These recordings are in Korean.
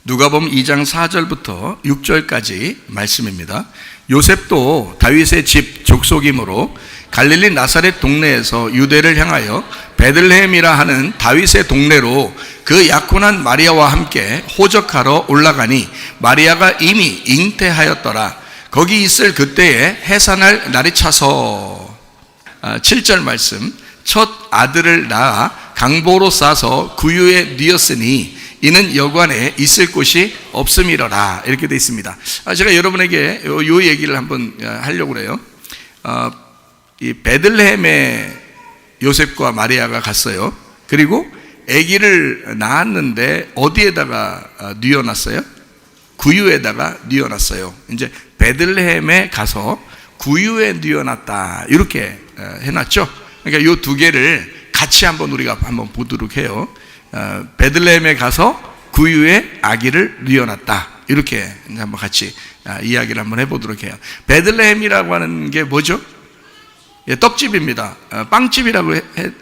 누가복음 2장 4절부터 6절까지 말씀입니다. 요셉도 다윗의 집 족속이므로 갈릴리 나사렛 동네에서 유대를 향하여 베들레헴이라 하는 다윗의 동네로 그 약혼한 마리아와 함께 호적하러 올라가니 마리아가 이미 잉태하였더라. 거기 있을 그때에 해산할 날이 차서 7절 말씀. 첫 아들을 낳아 강보로 싸서 구유에 뉘었으니 이는 여관에 있을 곳이 없음이러라. 이렇게 되어 있습니다. 제가 여러분에게 요 얘기를 한번 하려고 그래요. 이 베들레헴에 요셉과 마리아가 갔어요. 그리고 아기를 낳았는데 어디에다가 뉘어놨어요? 구유에다가 뉘어놨어요. 이제 베들레헴에 가서 구유에 뉘어놨다. 이렇게 해놨죠. 그러니까 요 두 개를 같이 한번 우리가 한번 보도록 해요. 베들레헴에 가서 구유에 아기를 뉘어놨다. 이렇게 한번 같이 이야기를 한번 해보도록 해요. 베들레헴이라고 하는 게 뭐죠? 예, 떡집입니다. 빵집이라고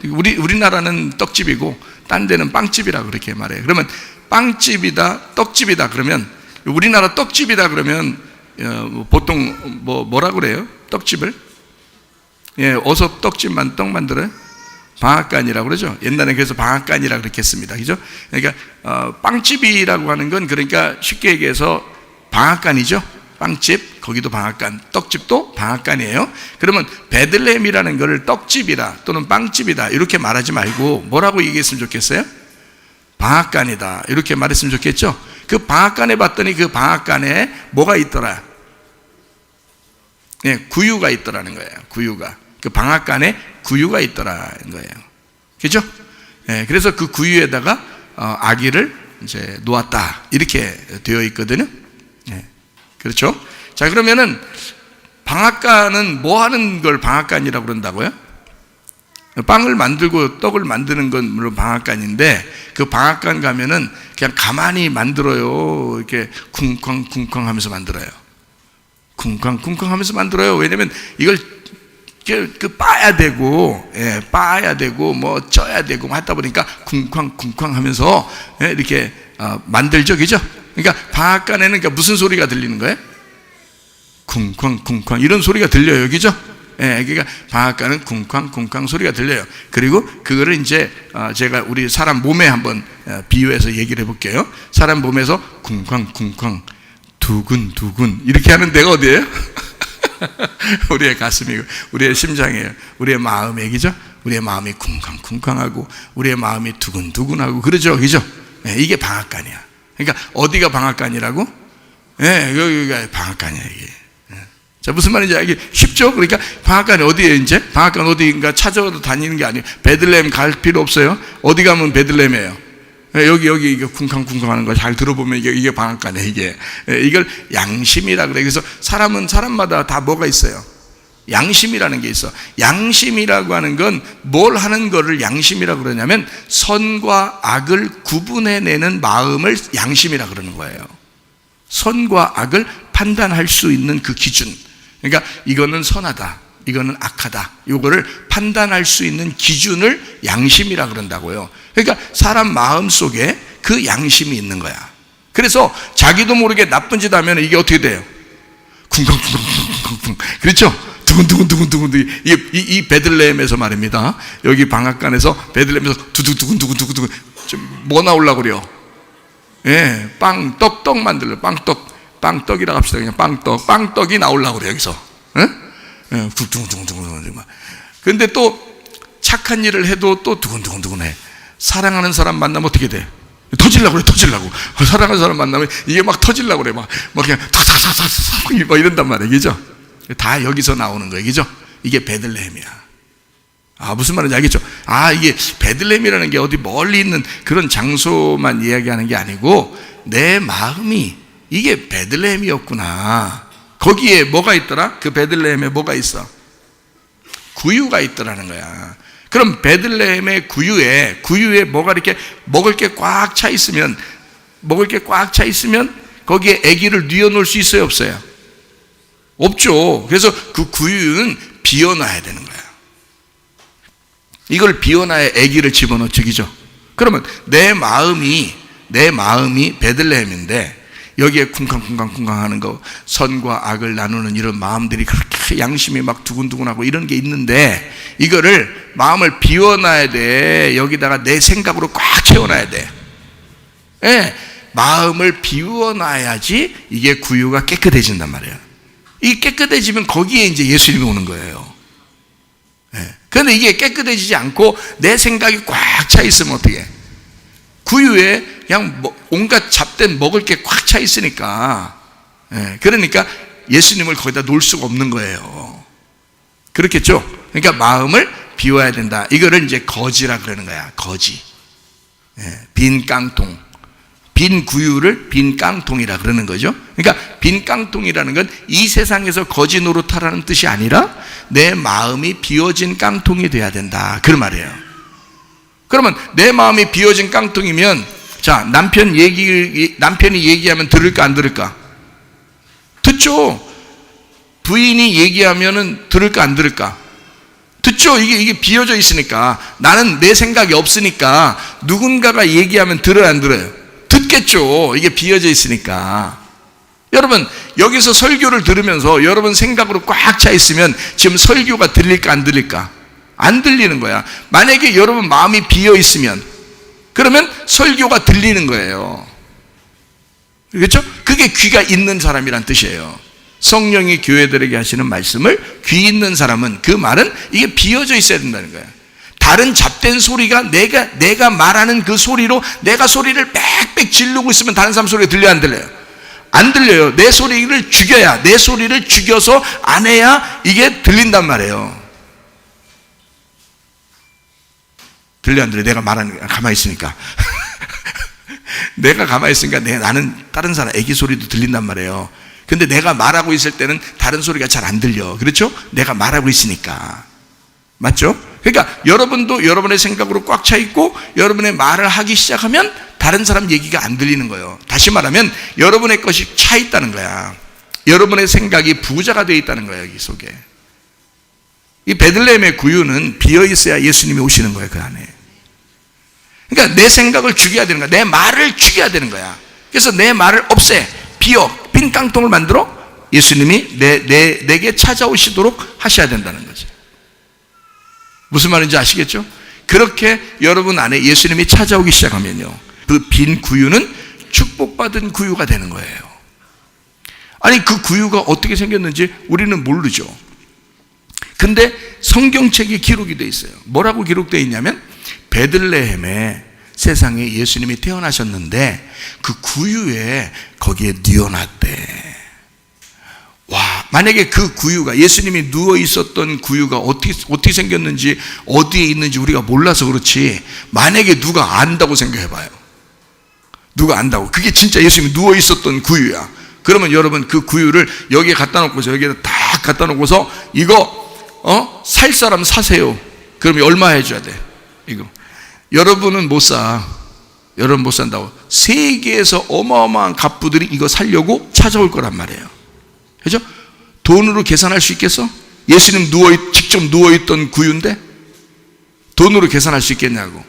우리나라는 떡집이고 딴 데는 빵집이라고 그렇게 말해요. 그러면 빵집이다, 떡집이다 그러면 우리나라 떡집이다 그러면 보통 뭐라고 그래요? 떡집을? 예, 어서 떡집만 떡 만들어요? 방앗간이라고 그러죠. 옛날에 그래서 방앗간이라고 그렇게 했습니다. 그죠? 그러니까 빵집이라고 하는 건 그러니까 쉽게 얘기해서 방앗간이죠. 빵집, 거기도 방앗간, 떡집도 방앗간이에요. 그러면 베들레헴이라는 걸 떡집이다 또는 빵집이다 이렇게 말하지 말고 뭐라고 얘기했으면 좋겠어요? 방앗간이다 이렇게 말했으면 좋겠죠. 그 방앗간에 봤더니 그 방앗간에 뭐가 있더라? 예, 구유가 있더라는 거예요. 구유가. 그 방앗간에 구유가 있더라는 거예요. 그죠? 예, 그래서 그 구유에다가 아기를 이제 놓았다. 이렇게 되어 있거든요. 예, 그렇죠? 자, 그러면은 방앗간은 뭐 하는 걸 방앗간이라고 그런다고요? 빵을 만들고 떡을 만드는 건 물론 방앗간인데 그 방앗간 가면은 그냥 가만히 만들어요. 이렇게 쿵쾅쿵쾅 하면서 만들어요. 쿵쾅쿵쾅 하면서 만들어요. 왜냐면 이걸 빠야 되고, 예, 빠야 되고, 뭐 쪄야 되고, 하다 보니까 쿵쾅쿵쾅 하면서 예, 이렇게 만들죠, 그죠? 그러니까 방앗간에는 그러니까 무슨 소리가 들리는 거예요? 쿵쾅쿵쾅 이런 소리가 들려요, 그죠? 예, 그러니까 방앗간은 쿵쾅쿵쾅 소리가 들려요. 그리고 그거를 이제 제가 우리 사람 몸에 한번 비유해서 얘기를 해볼게요. 사람 몸에서 쿵쾅쿵쾅 두근두근 이렇게 하는 데가 어디예요? 우리의 가슴이고 우리의 심장이에요. 우리의 마음 얘기죠. 우리의 마음이 쿵쾅쿵쾅하고 우리의 마음이 두근두근하고 그러죠, 그죠? 네, 이게 방앗간이야. 그러니까 어디가 방앗간이라고? 네, 여기가 방앗간이야 이게. 네. 자, 무슨 말인지 알기 쉽죠? 그러니까 방앗간이 어디에 이제? 방앗간 어디인가 찾아서 다니는 게 아니에요. 베들레헴 갈 필요 없어요. 어디 가면 베들레헴이에요. 여기 이게 쿵쾅쿵쾅 하는 거 잘 들어보면 이게 방앗간이에요, 이게. 이걸 양심이라 그래. 그래서 사람은 사람마다 다 뭐가 있어요? 양심이라는 게 있어. 양심이라고 하는 건 뭘 하는 거를 양심이라고 그러냐면 선과 악을 구분해내는 마음을 양심이라 그러는 거예요. 선과 악을 판단할 수 있는 그 기준. 그러니까 이거는 선하다, 이거는 악하다, 이거를 판단할 수 있는 기준을 양심이라 그런다고요. 그러니까 사람 마음 속에 그 양심이 있는 거야. 그래서 자기도 모르게 나쁜 짓 하면 이게 어떻게 돼요? 쿵쿵쿵쿵쿵쿵. 그렇죠? 두근두근두근두근. 이 베들레헴에서 말입니다. 여기 방앗간에서 베들레헴에서 두두두근두근두근. 뭐 나오려고 그래요? 예, 떡 만들려. 빵떡이라고 합시다. 그냥 빵떡이 나오려고 그래요, 여기서. 예? 두근두근두근. 근데 또 착한 일을 해도 또 두근두근두근해. 사랑하는 사람 만나면 어떻게 돼? 터질라고 그래, 터질라고. 사랑하는 사람 만나면 이게 막 터질라고 그래. 막 그냥 탁탁탁탁탁 막 이런단 말이에요, 그죠? 다 여기서 나오는 거예요, 그죠? 이게 베들레헴이야. 무슨 말인지 알겠죠? 이게 베들레헴이라는 게 어디 멀리 있는 그런 장소만 이야기하는 게 아니고 내 마음이 이게 베들레헴이었구나. 거기에 뭐가 있더라? 그 베들레헴에 뭐가 있어? 구유가 있더라는 거야. 그럼 베들레헴의 구유에 뭐가 이렇게 먹을 게 꽉 차 있으면 거기에 아기를 뉘어놓을 수 있어요, 없어요? 없죠. 그래서 그 구유는 비워놔야 되는 거야. 이걸 비워놔야 아기를 집어넣죠, 그죠? 그러면 내 마음이 내 마음이 베들레헴인데 여기에 쿵쾅쿵쾅쿵쾅 하는 거, 선과 악을 나누는 이런 마음들이 그렇게 양심이 막 두근두근하고 이런 게 있는데, 이거를 마음을 비워놔야 돼. 여기다가 내 생각으로 꽉 채워놔야 돼. 예, 마음을 비워놔야지 이게 구유가 깨끗해진단 말이에요. 이 깨끗해지면 거기에 이제 예수님이 오는 거예요. 예. 그런데 이게 깨끗해지지 않고 내 생각이 꽉 차 있으면 어떻게 해? 구유에 그냥 온갖 잡된 먹을 게 꽉 차 있으니까, 예, 그러니까 예수님을 거기다 놓을 수가 없는 거예요. 그렇겠죠? 그러니까 마음을 비워야 된다. 이거를 이제 거지라 그러는 거야. 거지. 예, 빈 깡통. 빈 구유를 빈 깡통이라 그러는 거죠. 그러니까 빈 깡통이라는 건 이 세상에서 거지 노릇하라는 뜻이 아니라 내 마음이 비워진 깡통이 돼야 된다, 그런 말이에요. 그러면 내 마음이 비워진 깡통이면, 자, 남편이 얘기하면 들을까 안 들을까? 듣죠. 부인이 얘기하면은 들을까 안 들을까? 듣죠. 이게 비워져 있으니까, 나는 내 생각이 없으니까 누군가가 얘기하면 들어요 안 들어요? 듣겠죠. 이게 비워져 있으니까. 여러분, 여기서 설교를 들으면서 여러분 생각으로 꽉 차 있으면 지금 설교가 들릴까 안 들릴까? 안 들리는 거야. 만약에 여러분 마음이 비어 있으면, 그러면 설교가 들리는 거예요. 그렇죠? 그게 귀가 있는 사람이란 뜻이에요. 성령이 교회들에게 하시는 말씀을 귀 있는 사람은, 그 말은 이게 비어져 있어야 된다는 거예요. 다른 잡된 소리가 내가 말하는 그 소리로 내가 소리를 빽빽 지르고 있으면 다른 사람 소리가 들려요 안 들려요? 안 들려요. 내 소리를 죽여야, 내 소리를 죽여서 안 해야 이게 들린단 말이에요. 들려 안 들려? 내가 말하는 거 가만히 있으니까. 내가 가만히 있으니까 나는 다른 사람 애기 소리도 들린단 말이에요. 근데 내가 말하고 있을 때는 다른 소리가 잘 안 들려. 그렇죠? 내가 말하고 있으니까. 맞죠? 그러니까 여러분도 여러분의 생각으로 꽉 차 있고 여러분의 말을 하기 시작하면 다른 사람 얘기가 안 들리는 거예요. 다시 말하면 여러분의 것이 차 있다는 거야. 여러분의 생각이 부자가 되어 있다는 거야, 여기 속에. 이 베들레헴의 구유는 비어 있어야 예수님이 오시는 거예요, 그 안에. 그러니까 내 생각을 죽여야 되는 거야. 내 말을 죽여야 되는 거야. 그래서 내 말을 없애, 비워, 빈 깡통을 만들어 예수님이 내게 찾아오시도록 하셔야 된다는 거죠. 무슨 말인지 아시겠죠? 그렇게 여러분 안에 예수님이 찾아오기 시작하면요, 그 빈 구유는 축복받은 구유가 되는 거예요. 아니, 그 구유가 어떻게 생겼는지 우리는 모르죠. 근데 성경책에 기록이 되어 있어요. 뭐라고 기록되어 있냐면, 베들레헴에 세상에 예수님이 태어나셨는데 그 구유에 거기에 뉘어놨대. 와, 만약에 그 구유가, 예수님이 누워 있었던 구유가 어떻게 생겼는지, 어디에 있는지 우리가 몰라서 그렇지, 만약에 누가 안다고 생각해봐요. 누가 안다고. 그게 진짜 예수님이 누워 있었던 구유야. 그러면 여러분 그 구유를 여기에 갖다 놓고서, 여기에다 딱 갖다 놓고서 이거 살 사람 사세요. 그러면 얼마 해줘야 돼? 이거 여러분은 못 사. 여러분 못 산다고. 세계에서 어마어마한 갑부들이 이거 살려고 찾아올 거란 말이에요. 그죠? 돈으로 계산할 수 있겠어? 예수님 직접 누워있던 구유인데 돈으로 계산할 수 있겠냐고.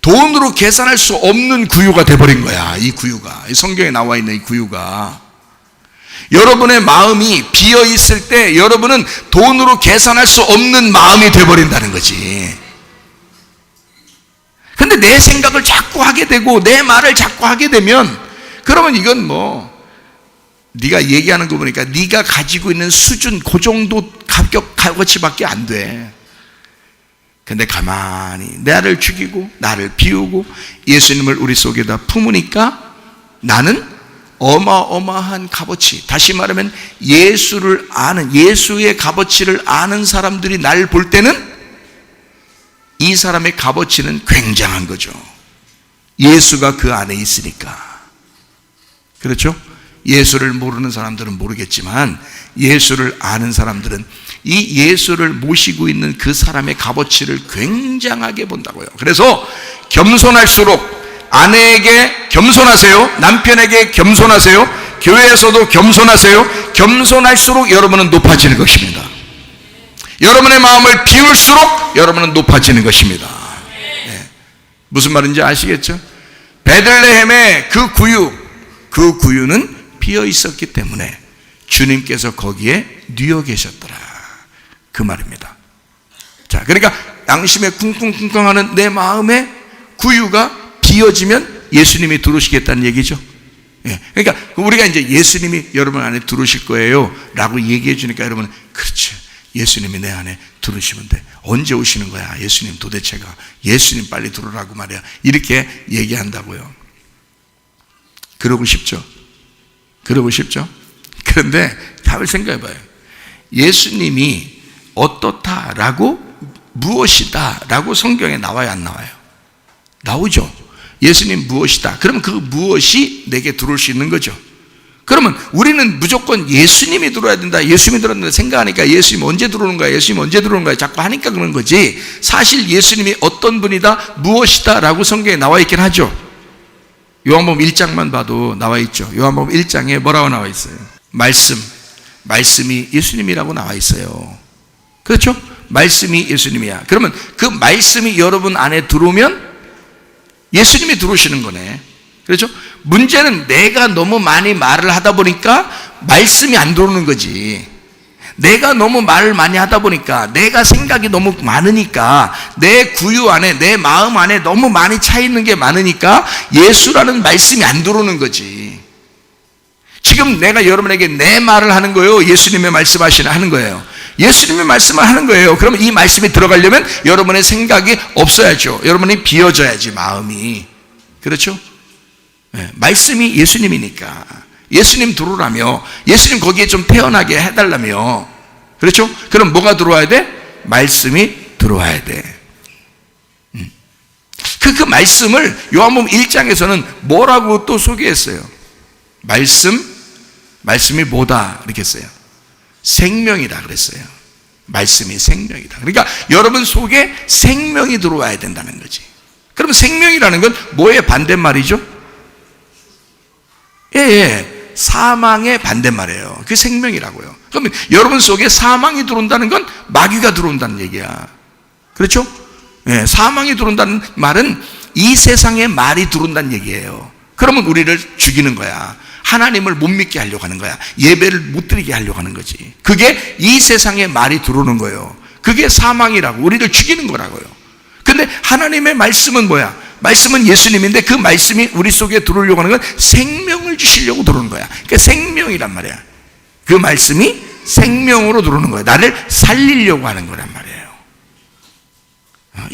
돈으로 계산할 수 없는 구유가 돼버린 거야, 이 구유가. 이 성경에 나와 있는 이 구유가. 여러분의 마음이 비어 있을 때 여러분은 돈으로 계산할 수 없는 마음이 돼버린다는 거지. 근데 내 생각을 자꾸 하게 되고 내 말을 자꾸 하게 되면, 그러면 이건 네가 얘기하는 거 보니까 네가 가지고 있는 수준, 그 정도 값어치밖에 안 돼. 근데 가만히 나를 죽이고 나를 비우고 예수님을 우리 속에다 품으니까 나는 어마어마한 값어치, 다시 말하면 예수를 아는, 예수의 값어치를 아는 사람들이 날 볼 때는 이 사람의 값어치는 굉장한 거죠. 예수가 그 안에 있으니까. 그렇죠? 예수를 모르는 사람들은 모르겠지만 예수를 아는 사람들은 이 예수를 모시고 있는 그 사람의 값어치를 굉장하게 본다고요. 그래서 겸손할수록, 아내에게 겸손하세요. 남편에게 겸손하세요. 교회에서도 겸손하세요. 겸손할수록 여러분은 높아지는 것입니다. 여러분의 마음을 비울수록 여러분은 높아지는 것입니다. 네. 무슨 말인지 아시겠죠? 베들레헴의 그 구유는 비어 있었기 때문에 주님께서 거기에 누워 계셨더라, 그 말입니다. 자, 그러니까 양심에 쿵쿵쿵쿵하는 내 마음의 구유가 비어지면 예수님이 들어오시겠다는 얘기죠. 예, 그러니까 우리가 이제 예수님이 여러분 안에 들어오실 거예요 라고 얘기해 주니까 여러분, 그렇지, 예수님이 내 안에 들어오시면 돼. 언제 오시는 거야 예수님 도대체가? 예수님 빨리 들어오라고 말이야, 이렇게 얘기한다고요. 그러고 싶죠? 그런데 한번 생각해 봐요. 예수님이 어떻다라고, 무엇이다라고 성경에 나와요, 안 나와요? 나오죠. 예수님 무엇이다. 그러면 그 무엇이 내게 들어올 수 있는 거죠. 그러면 우리는 무조건 예수님이 들어와야 된다, 예수님이 들어야 된다 생각하니까 예수님 언제 들어오는 거야, 예수님 언제 들어오는 거야 자꾸 하니까 그런 거지, 사실 예수님이 어떤 분이다, 무엇이다 라고 성경에 나와 있긴 하죠. 요한복음 1장만 봐도 나와 있죠. 요한복음 1장에 뭐라고 나와 있어요? 말씀이 예수님이라고 나와 있어요. 그렇죠? 말씀이 예수님이야. 그러면 그 말씀이 여러분 안에 들어오면 예수님이 들어오시는 거네. 그렇죠? 문제는 내가 너무 많이 말을 하다 보니까 말씀이 안 들어오는 거지. 내가 너무 말을 많이 하다 보니까, 내가 생각이 너무 많으니까, 내 구유 안에, 내 마음 안에 너무 많이 차 있는 게 많으니까 예수라는 말씀이 안 들어오는 거지. 지금 내가 여러분에게 내 말을 하는 거예요, 예수님의 하는 거예요? 예수님의 말씀을 하는 거예요. 그러면 이 말씀이 들어가려면 여러분의 생각이 없어야죠. 여러분이 비워져야지, 마음이. 그렇죠? 네, 말씀이 예수님이니까 예수님 들어오라며, 예수님 거기에 좀 태어나게 해달라며. 그렇죠? 그럼 뭐가 들어와야 돼? 말씀이 들어와야 돼. 그 말씀을 요한복음 1장에서는 뭐라고 또 소개했어요? 말씀이 뭐다 이렇게 했어요? 생명이다 그랬어요. 말씀이 생명이다. 그러니까 여러분 속에 생명이 들어와야 된다는 거지. 그럼 생명이라는 건 뭐의 반대말이죠? 사망의 반대말이에요. 그게 생명이라고요. 그러면 여러분 속에 사망이 들어온다는 건 마귀가 들어온다는 얘기야. 그렇죠? 사망이 들어온다는 말은 이 세상의 말이 들어온다는 얘기예요. 그러면 우리를 죽이는 거야. 하나님을 못 믿게 하려고 하는 거야. 예배를 못 드리게 하려고 하는 거지. 그게 이 세상의 말이 들어오는 거예요. 그게 사망이라고, 우리를 죽이는 거라고요. 근데 하나님의 말씀은 뭐야? 말씀은 예수님인데 그 말씀이 우리 속에 들어오려고 하는 건 생명을 주시려고 들어오는 거야. 그러니까 생명이란 말이야. 그 말씀이 생명으로 들어오는 거야. 나를 살리려고 하는 거란 말이에요.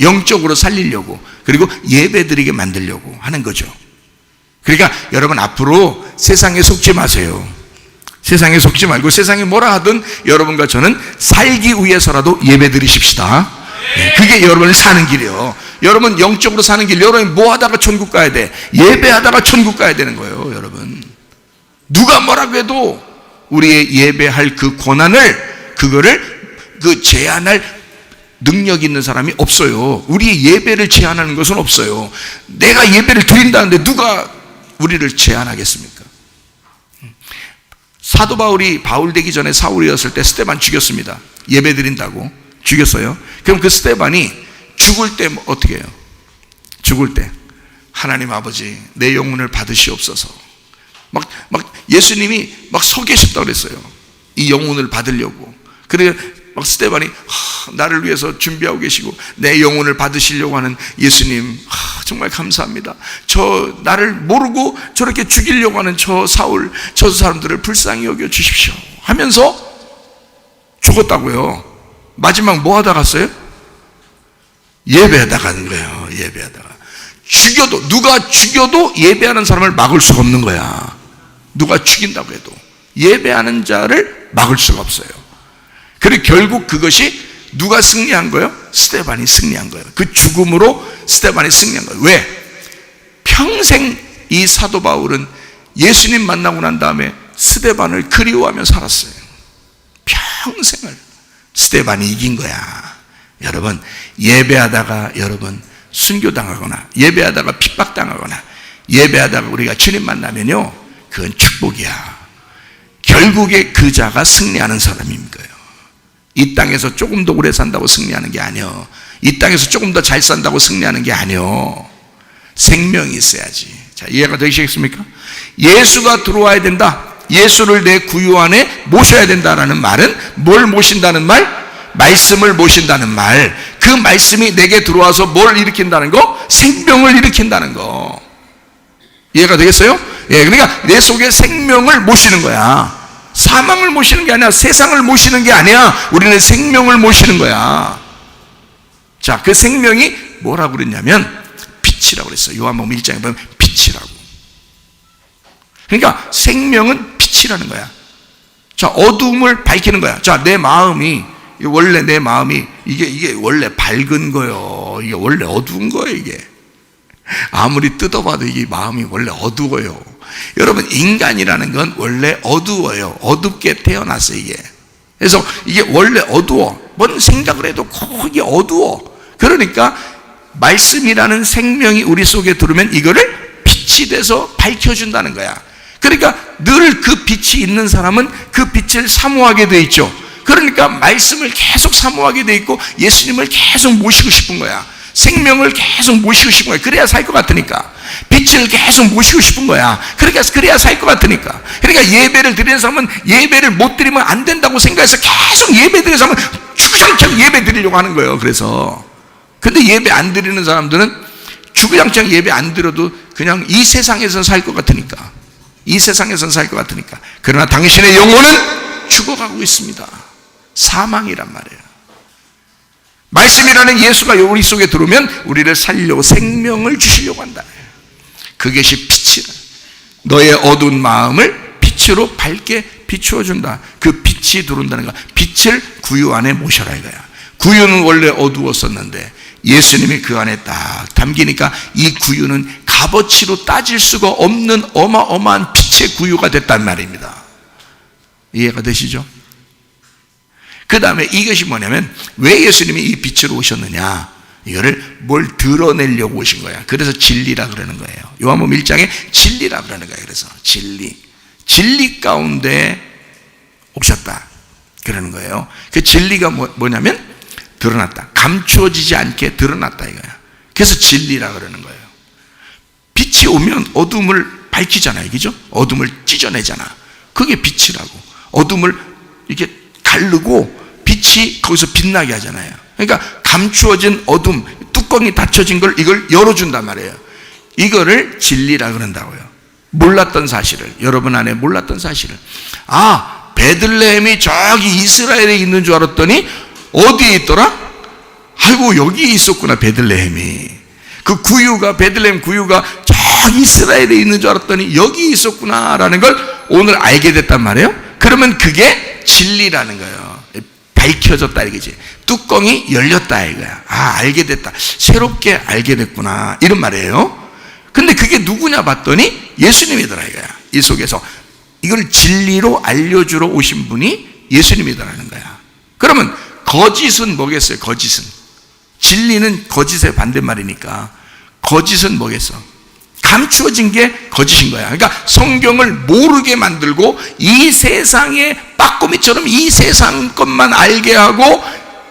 영적으로 살리려고, 그리고 예배드리게 만들려고 하는 거죠. 그러니까 여러분 앞으로 세상에 속지 마세요. 세상에 속지 말고 세상이 뭐라 하든 여러분과 저는 살기 위해서라도 예배드리십시다. 그게 여러분을 사는 길이에요. 여러분 영적으로 사는 길, 여러분이 뭐 하다가 천국 가야 돼? 예배하다가 천국 가야 되는 거예요. 여러분, 누가 뭐라고 해도 우리의 예배할 그 권한을, 그거를 제한할 능력 있는 사람이 없어요. 우리의 예배를 제한하는 것은 없어요. 내가 예배를 드린다는데 누가 우리를 제한하겠습니까? 사도 바울이 바울 되기 전에 사울이었을 때 스데반 죽였습니다. 예배 드린다고 죽였어요. 그럼 그 스데반이 죽을 때 어떻게 해요? 죽을 때 하나님 아버지 내 영혼을 받으시옵소서. 막 예수님이 막 서 계셨다고 그랬어요. 이 영혼을 받으려고. 그래 막 스데반이 나를 위해서 준비하고 계시고 내 영혼을 받으시려고 하는 예수님, 정말 감사합니다. 저 나를 모르고 저렇게 죽이려고 하는 저 사울, 저 사람들을 불쌍히 여겨 주십시오 하면서 죽었다고요. 마지막 뭐 하다 갔어요? 예배하다 가는 거예요. 예배하다가. 죽여도, 누가 죽여도 예배하는 사람을 막을 수가 없는 거야. 누가 죽인다고 해도 예배하는 자를 막을 수가 없어요. 그리고 결국 그것이 누가 승리한 거예요? 스데반이 승리한 거예요. 그 죽음으로 스데반이 승리한 거예요. 왜? 평생 이 사도 바울은 예수님 만나고 난 다음에 스데반을 그리워하며 살았어요. 평생을 스데반이 이긴 거야. 여러분, 예배하다가 여러분 순교당하거나 예배하다가 핍박당하거나 예배하다가 우리가 주님 만나면요, 그건 축복이야. 결국에 그 자가 승리하는 사람인 거예요. 이 땅에서 조금 더 오래 산다고 승리하는 게 아니요. 이 땅에서 조금 더 잘 산다고 승리하는 게 아니요. 생명이 있어야지. 자, 이해가 되시겠습니까? 예수가 들어와야 된다. 예수를 내 구유 안에 모셔야 된다라는 말은 뭘 모신다는 말? 말씀을 모신다는 말. 그 말씀이 내게 들어와서 뭘 일으킨다는 거? 생명을 일으킨다는 거. 이해가 되겠어요? 예, 그러니까 내 속에 생명을 모시는 거야. 사망을 모시는 게 아니야. 세상을 모시는 게 아니야. 우리는 생명을 모시는 거야. 자, 그 생명이 뭐라고 그랬냐면 빛이라고 그랬어요. 요한복음 1장에 보면 빛이라고. 그러니까 생명은 빛이라는 거야. 자, 어두움을 밝히는 거야. 자, 내 마음이 원래 내 마음이 이게 원래 밝은 거요. 이게 원래 어두운 거예요. 이게 아무리 뜯어봐도 이게 마음이 원래 어두워요. 여러분, 인간이라는 건 원래 어두워요. 어둡게 태어났어요. 이게. 그래서 이게 원래 어두워. 뭔 생각을 해도 거기 어두워. 그러니까 말씀이라는 생명이 우리 속에 들어오면 이거를 빛이 돼서 밝혀준다는 거야. 그러니까 늘 그 빛이 있는 사람은 그 빛을 사모하게 돼 있죠. 그러니까 말씀을 계속 사모하게 돼 있고 예수님을 계속 모시고 싶은 거야. 생명을 계속 모시고 싶은 거야. 그래야 살 것 같으니까. 빛을 계속 모시고 싶은 거야. 그러니까 그래야 살 것 같으니까. 그러니까 예배를 드리는 사람은 예배를 못 드리면 안 된다고 생각해서 계속 예배 드리는 사람은 주구장창 예배 드리려고 하는 거예요. 그래서 근데 예배 안 드리는 사람들은 주구장창 예배 안 드려도 그냥 이 세상에서 살 것 같으니까. 이 세상에서 살 것 같으니까. 그러나 당신의 영혼은 죽어가고 있습니다. 사망이란 말이에요. 말씀이라는 예수가 우리 속에 들어오면 우리를 살리려고 생명을 주시려고 한다. 그것이 빛이라. 너의 어두운 마음을 빛으로 밝게 비추어 준다. 그 빛이 들어온다는 거야. 빛을 구유 안에 모셔라 이거야. 구유는 원래 어두웠었는데 예수님이 그 안에 딱 담기니까 이 구유는 값어치로 따질 수가 없는 어마어마한 빛의 구유가 됐단 말입니다. 이해가 되시죠? 그 다음에 이것이 뭐냐면 왜 예수님이 이 빛으로 오셨느냐, 이거를 뭘 드러내려고 오신 거야. 그래서 진리라 그러는 거예요. 요한복음 1장에 진리라 그러는 거예요. 그래서 진리 가운데 오셨다 그러는 거예요. 그 진리가 뭐냐면 드러났다, 감추어지지 않게 드러났다 이거야. 그래서 진리라 그러는 거예요. 빛이 오면 어둠을 밝히잖아요. 그죠? 어둠을 찢어내잖아. 그게 빛이라고. 어둠을 이렇게 가르고 빛이 거기서 빛나게 하잖아요. 그러니까 감추어진 어둠, 뚜껑이 닫혀진 걸 이걸 열어준단 말이에요. 이거를 진리라 그런다고요. 몰랐던 사실을, 여러분 안에 몰랐던 사실을. 아, 베들레헴이 저기 이스라엘에 있는 줄 알았더니 어디에 있더라? 아이고, 여기 있었구나. 베들레헴이, 그 구유가, 베들레헴 구유가 저기 이스라엘에 있는 줄 알았더니 여기 있었구나 라는 걸 오늘 알게 됐단 말이에요. 그러면 그게 진리라는 거예요. 밝혀졌다 이거지. 뚜껑이 열렸다 이거야. 아, 알게 됐다. 새롭게 알게 됐구나 이런 말이에요. 근데 그게 누구냐 봤더니 예수님이더라 이거야. 이 속에서 이걸 진리로 알려주러 오신 분이 예수님이더라는 거야. 그러면 거짓은 뭐겠어요? 거짓은, 진리는 거짓의 반대말이니까 거짓은 뭐겠어? 감추어진 게 거짓인 거야. 그러니까 성경을 모르게 만들고 이 세상의 빠꾸미처럼 이 세상 것만 알게 하고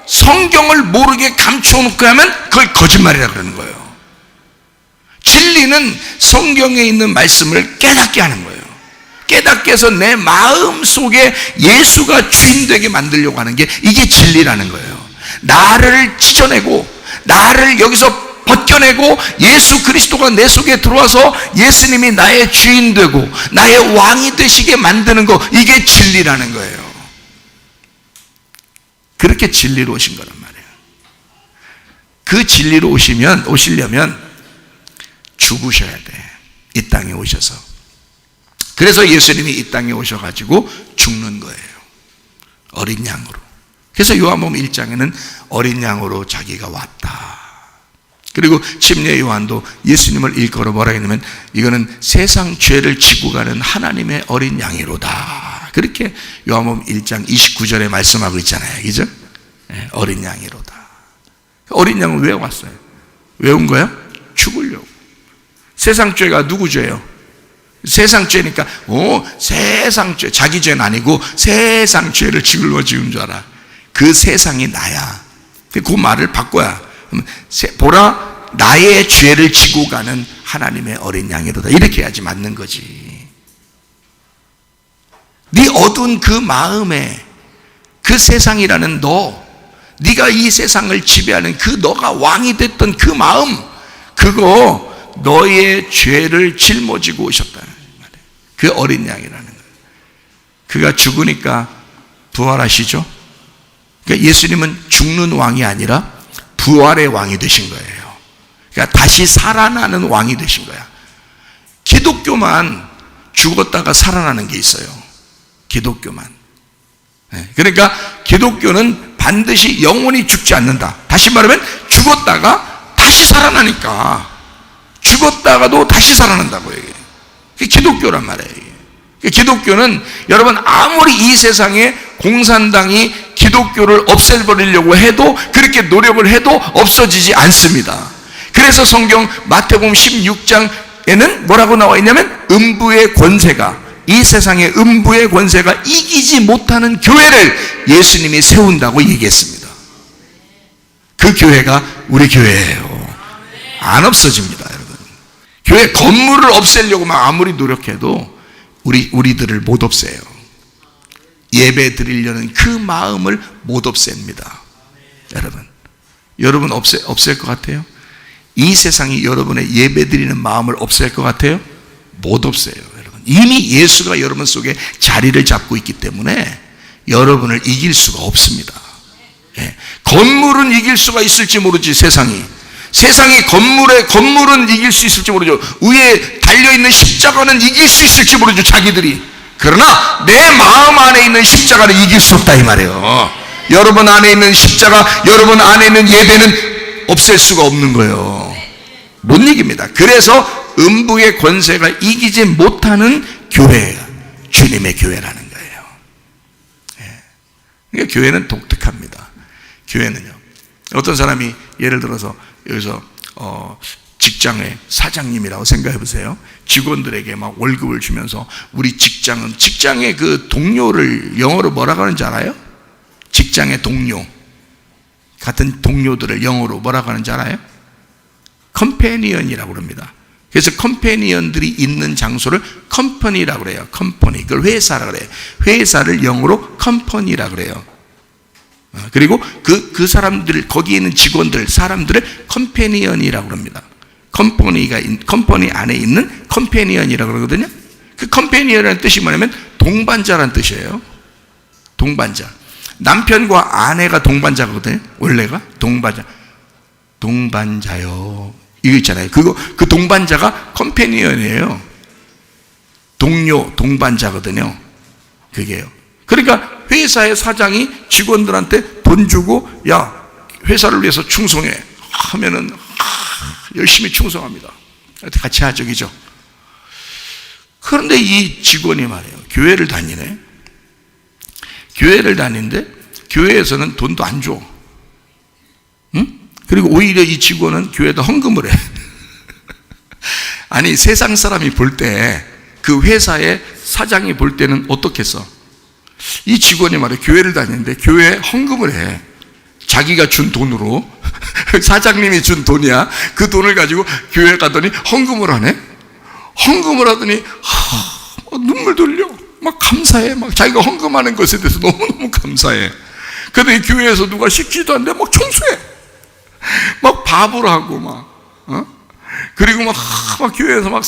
성경을 모르게 감추어 놓고 하면 그걸 거짓말이라 그러는 거예요. 진리는 성경에 있는 말씀을 깨닫게 하는 거예요. 깨닫게 해서 내 마음 속에 예수가 주인 되게 만들려고 하는 게 이게 진리라는 거예요. 나를 찢어내고 나를 여기서 벗겨내고 예수 그리스도가 내 속에 들어와서 예수님이 나의 주인 되고 나의 왕이 되시게 만드는 거, 이게 진리라는 거예요. 그렇게 진리로 오신 거란 말이에요. 그 진리로 오시려면 죽으셔야 돼. 이 땅에 오셔서. 그래서 예수님이 이 땅에 오셔가지고 죽는 거예요. 어린 양으로. 그래서 요한복음 1장에는 어린 양으로 자기가 왔다. 그리고 침례 요한도 예수님을 일컬어 뭐라 했냐면 이거는 세상 죄를 지고 가는 하나님의 어린 양이로다. 그렇게 요한복음 1장 29절에 말씀하고 있잖아요. 그죠? 네, 어린 양이로다. 어린 양은 왜 왔어요? 왜 온 거야? 죽으려고. 세상 죄가 누구 죄예요? 세상 죄니까 세상 죄, 자기 죄는 아니고 세상 죄를 짊어지는 줄 알아. 그 세상이 나야. 그 말을 바꿔야, 보라 나의 죄를 지고 가는 하나님의 어린 양이로다. 이렇게 해야지 맞는 거지. 네 어두운 그 마음에 그 세상이라는 네가 이 세상을 지배하는 그 너가 왕이 됐던 그 마음, 그거 너의 죄를 짊어지고 오셨다는 말이에요. 그 어린 양이라는 거예요. 그가 죽으니까 부활하시죠. 그러니까 예수님은 죽는 왕이 아니라 부활의 왕이 되신 거예요. 그러니까 다시 살아나는 왕이 되신 거야. 기독교만 죽었다가 살아나는 게 있어요. 기독교만. 그러니까 기독교는 반드시 영원히 죽지 않는다. 다시 말하면 죽었다가 다시 살아나니까, 죽었다가도 다시 살아난다고 얘기해요. 그게 기독교란 말이에요. 기독교는 여러분 아무리 이 세상에 공산당이 기독교를 없애버리려고 해도, 그렇게 노력을 해도 없어지지 않습니다. 그래서 성경 마태복음 16장에는 뭐라고 나와 있냐면, 음부의 권세가, 이 세상의 음부의 권세가 이기지 못하는 교회를 예수님이 세운다고 얘기했습니다. 그 교회가 우리 교회예요. 안 없어집니다, 여러분. 교회 건물을 없애려고 막 아무리 노력해도 우리들을 못 없애요. 예배 드리려는 그 마음을 못 없앱니다. 여러분 없앨 것 같아요? 이 세상이 여러분의 예배 드리는 마음을 없앨 것 같아요? 못 없애요, 여러분. 이미 예수가 여러분 속에 자리를 잡고 있기 때문에 여러분을 이길 수가 없습니다. 건물은 이길 수가 있을지 모르지, 세상이 건물은 이길 수 있을지 모르죠. 위에 달려있는 십자가는 이길 수 있을지 모르죠, 자기들이. 그러나 내 마음 안에 있는 십자가는 이길 수 없다, 이 말이에요. 여러분 안에 있는 십자가, 여러분 안에 있는 예배는 없앨 수가 없는 거예요. 못 이깁니다. 그래서 음부의 권세가 이기지 못하는 교회가 주님의 교회라는 거예요. 그러니까 교회는 독특합니다. 교회는요, 어떤 사람이 예를 들어서 여기서 직장의 사장님이라고 생각해 보세요. 직원들에게 막 월급을 주면서, 우리 직장의 그 동료를 영어로 뭐라고 하는지 알아요? 직장의 동료, 같은 동료들을 영어로 뭐라고 하는지 알아요? 컴패니언이라고 합니다. 그래서 컴패니언들이 있는 장소를 컴퍼니라고 그래요. 컴퍼니, 그걸 회사라고 그래요. 회사를 영어로 컴퍼니라고 그래요. 그리고 그 사람들, 거기에 있는 직원들, 사람들을 컴패니언이라고 합니다. 컴퍼니 안에 있는 컴패니언이라고 그러거든요. 그 컴패니언이라는 뜻이 뭐냐면 동반자라는 뜻이에요. 동반자. 남편과 아내가 동반자거든요. 원래가 동반자요. 이거 있잖아요. 그 동반자가 컴패니언이에요. 동반자거든요. 그게요. 그러니까 회사의 사장이 직원들한테 돈 주고, 야, 회사를 위해서 충성해 하면은 열심히 충성합니다. 같이 하죠, 그죠? 그런데 이 직원이 말이에요, 교회를 다니네. 교회를 다니는데 교회에서는 돈도 안 줘. 응? 그리고 오히려 이 직원은 교회에다 헌금을 해. 아니, 세상 사람이 볼 때, 그 회사의 사장이 볼 때는 어떻겠어? 이 직원이 말이야, 교회를 다니는데 교회에 헌금을 해. 자기가 준 돈으로. 사장님이 준 돈이야. 그 돈을 가지고 교회 가더니 헌금을 하네. 헌금을 하더니 눈물 돌려. 막 감사해. 막 자기가 헌금하는 것에 대해서 너무너무 감사해. 그런데 교회에서 누가 시키지도 않는데 막 청소해. 막 밥을 하고 그리고 막 교회에서 막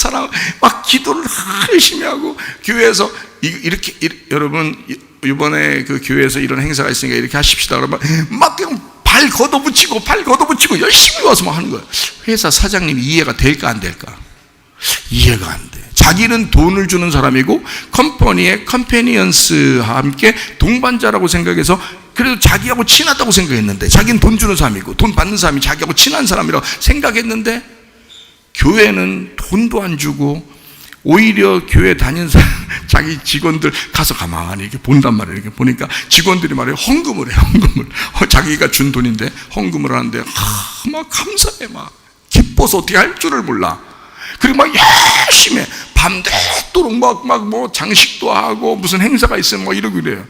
막 기도를 열심히 하고, 교회에서 이렇게 여러분 이번에 그 교회에서 이런 행사가 있으니까 이렇게 하십시다 그러면 막 그냥 발 걷어붙이고 열심히 와서 막 하는 거예요. 회사 사장님이 이해가 될까 안 될까? 이해가 안 돼. 자기는 돈을 주는 사람이고 컴퍼니의 컴패니언스와 함께 동반자라고 생각해서, 그래도 자기하고 친하다고 생각했는데, 자기는 돈 주는 사람이고 돈 받는 사람이 자기하고 친한 사람이라고 생각했는데, 교회는 돈도 안 주고 오히려 교회 다니는 사람, 자기 직원들 가서 가만히 이렇게 본단 말이에요. 이렇게 보니까 직원들이 말이에요, 헌금을 해. 자기가 준 돈인데 헌금을 하는데 막 감사해. 막 기뻐서 어떻게 할 줄을 몰라. 그리고 막 열심히 해. 밤새도록 막 뭐 장식도 하고 무슨 행사가 있으면 막 이러고 이래요.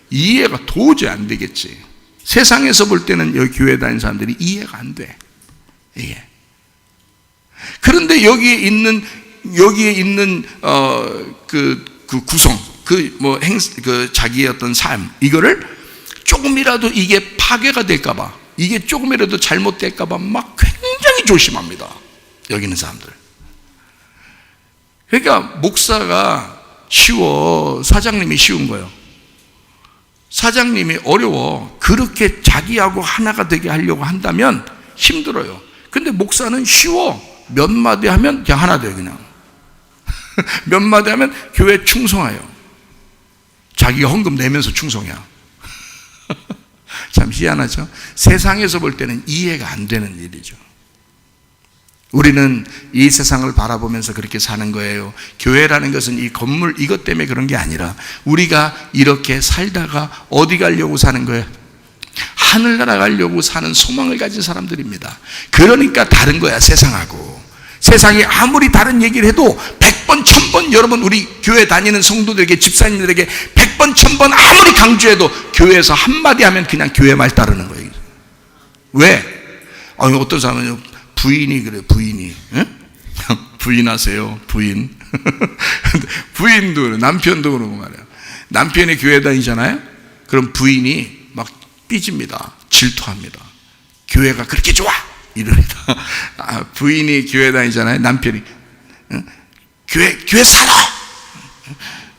이해가 도저히 안 되겠지. 세상에서 볼 때는 여기 교회 다니는 사람들이 이해가 안 돼. 이게. 그런데 여기에 있는 그 구성, 그 자기의 어떤 삶, 이거를 조금이라도 이게 파괴가 될까봐, 이게 조금이라도 잘못될까봐 막 굉장히 조심합니다. 여기 있는 사람들. 그러니까 목사가 쉬워, 사장님이 쉬운 거예요. 사장님이 어려워. 그렇게 자기하고 하나가 되게 하려고 한다면 힘들어요. 근데 목사는 쉬워. 몇 마디 하면 그냥 하나 돼요, 그냥. 몇 마디 하면 교회 충성해요. 자기가 헌금 내면서 충성해요. 참 희한하죠? 세상에서 볼 때는 이해가 안 되는 일이죠. 우리는 이 세상을 바라보면서 그렇게 사는 거예요. 교회라는 것은 이 건물 이것 때문에 그런 게 아니라 우리가 이렇게 살다가 어디 가려고 사는 거예요? 하늘나라 가려고 사는 소망을 가진 사람들입니다. 그러니까 다른 거야, 세상하고. 세상이 아무리 다른 얘기를 해도 100번, 1000번 여러분 우리 교회 다니는 성도들에게, 집사님들에게 100번, 1000번 아무리 강조해도 교회에서 한마디 하면 그냥 교회 말 따르는 거예요. 왜? 어떤 사람은 부인이 그래, 부인이. 응? 부인하세요, 부인. 부인도 그래, 남편도 그러고 말이에요. 남편이 교회 다니잖아요? 그럼 부인이 막 삐집니다. 질투합니다. 교회가 그렇게 좋아! 이럽니다. 부인이 교회 다니잖아요? 남편이. 응? 교회 살아!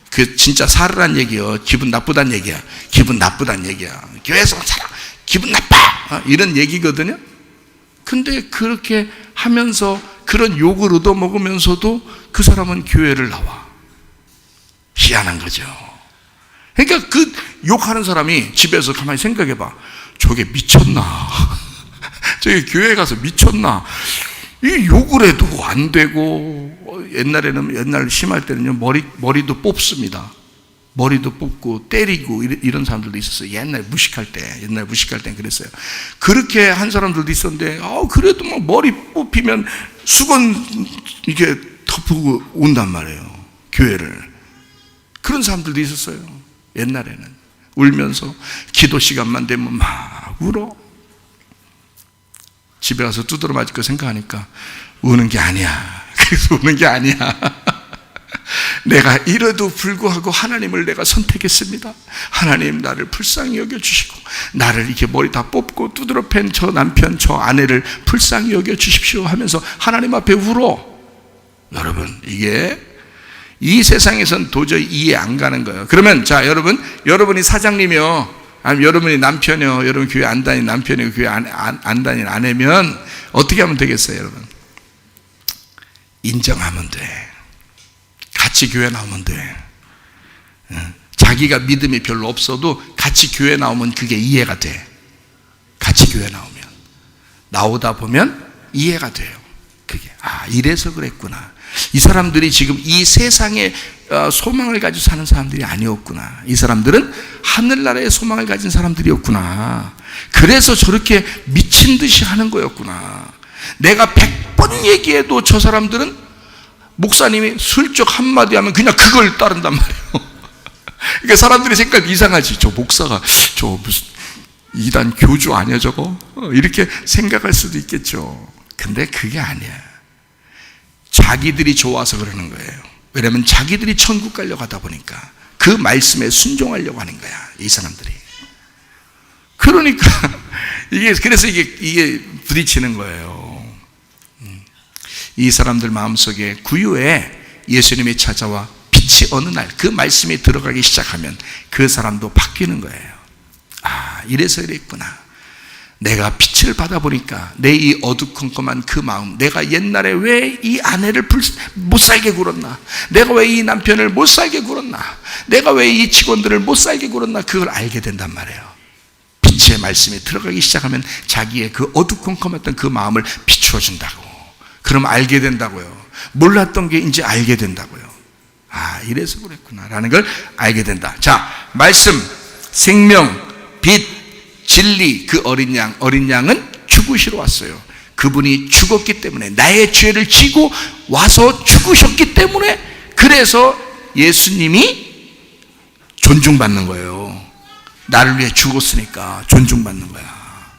그 진짜 살으란 얘기요. 기분 나쁘단 얘기야. 기분 나쁘단 얘기야. 교회에서 살아! 기분 나빠! 이런 얘기거든요. 근데 그렇게 하면서 그런 욕을 얻어먹으면서도 그 사람은 교회를 나와. 희한한 거죠. 그러니까 그 욕하는 사람이 집에서 가만히 생각해봐. 저게 미쳤나? 저게 교회 가서 미쳤나? 이 욕을 해도 안 되고, 옛날 심할 때는요, 머리도 뽑습니다. 머리도 뽑고 때리고 이런 사람들도 있었어요. 옛날 무식할 땐 그랬어요. 그렇게 한 사람들도 있었는데, 그래도 막 머리 뽑히면 수건 이렇게 덮고 온단 말이에요, 교회를. 그런 사람들도 있었어요, 옛날에는. 울면서 기도 시간만 되면 막 울어. 집에 가서 두드러 맞을 거 생각하니까 우는 게 아니야. 그래서 우는 게 아니야. 내가 이래도 불구하고 하나님을 내가 선택했습니다. 하나님 나를 불쌍히 여겨주시고 나를 이렇게 머리 다 뽑고 두드러 팬 저 남편 저 아내를 불쌍히 여겨주십시오 하면서 하나님 앞에 울어. 여러분, 이게 이 세상에선 도저히 이해 안 가는 거예요. 그러면 자, 여러분이 사장님이요, 아니면 여러분이 남편이요, 여러분 교회 안 다니는 남편이요, 교회 안 다니는 아내면 어떻게 하면 되겠어요? 여러분, 인정하면 돼. 같이 교회 나오면 돼. 자기가 믿음이 별로 없어도 같이 교회 나오면 그게 이해가 돼. 같이 교회 나오다 보면 이해가 돼요. 그게 이래서 그랬구나. 이 사람들이 지금 이 세상에 소망을 가지고 사는 사람들이 아니었구나. 이 사람들은 하늘나라의 소망을 가진 사람들이었구나. 그래서 저렇게 미친 듯이 하는 거였구나. 내가 100번 얘기해도 저 사람들은 목사님이 슬쩍 한마디 하면 그냥 그걸 따른단 말이에요. 그러니까 사람들이 생각 이상하지. 저 목사가 저 무슨 이단 교주 아니야 저거? 이렇게 생각할 수도 있겠죠. 근데 그게 아니야. 자기들이 좋아서 그러는 거예요. 왜냐하면 자기들이 천국 가려고 하다 보니까 그 말씀에 순종하려고 하는 거야, 이 사람들이. 그러니까 그래서 이게 부딪히는 거예요. 이 사람들 마음속에 구유에 예수님이 찾아와 빛이 어느 날 그 말씀이 들어가기 시작하면 그 사람도 바뀌는 거예요. 이래서 이랬구나. 내가 빛을 받아보니까 내 이 어두컴컴한 그 마음, 내가 옛날에 왜 이 아내를 못 살게 굴었나, 내가 왜 이 남편을 못 살게 굴었나, 내가 왜 이 직원들을 못 살게 굴었나, 그걸 알게 된단 말이에요. 빛의 말씀이 들어가기 시작하면 자기의 그 어두컴컴했던 그 마음을 비추어 준다고. 그럼 알게 된다고요. 몰랐던 게 이제 알게 된다고요. 이래서 그랬구나 라는 걸 알게 된다. 자, 말씀, 생명, 빛, 진리, 그 어린 양은 죽으시러 왔어요. 그분이 죽었기 때문에, 나의 죄를 지고 와서 죽으셨기 때문에, 그래서 예수님이 존중받는 거예요. 나를 위해 죽었으니까 존중받는 거야.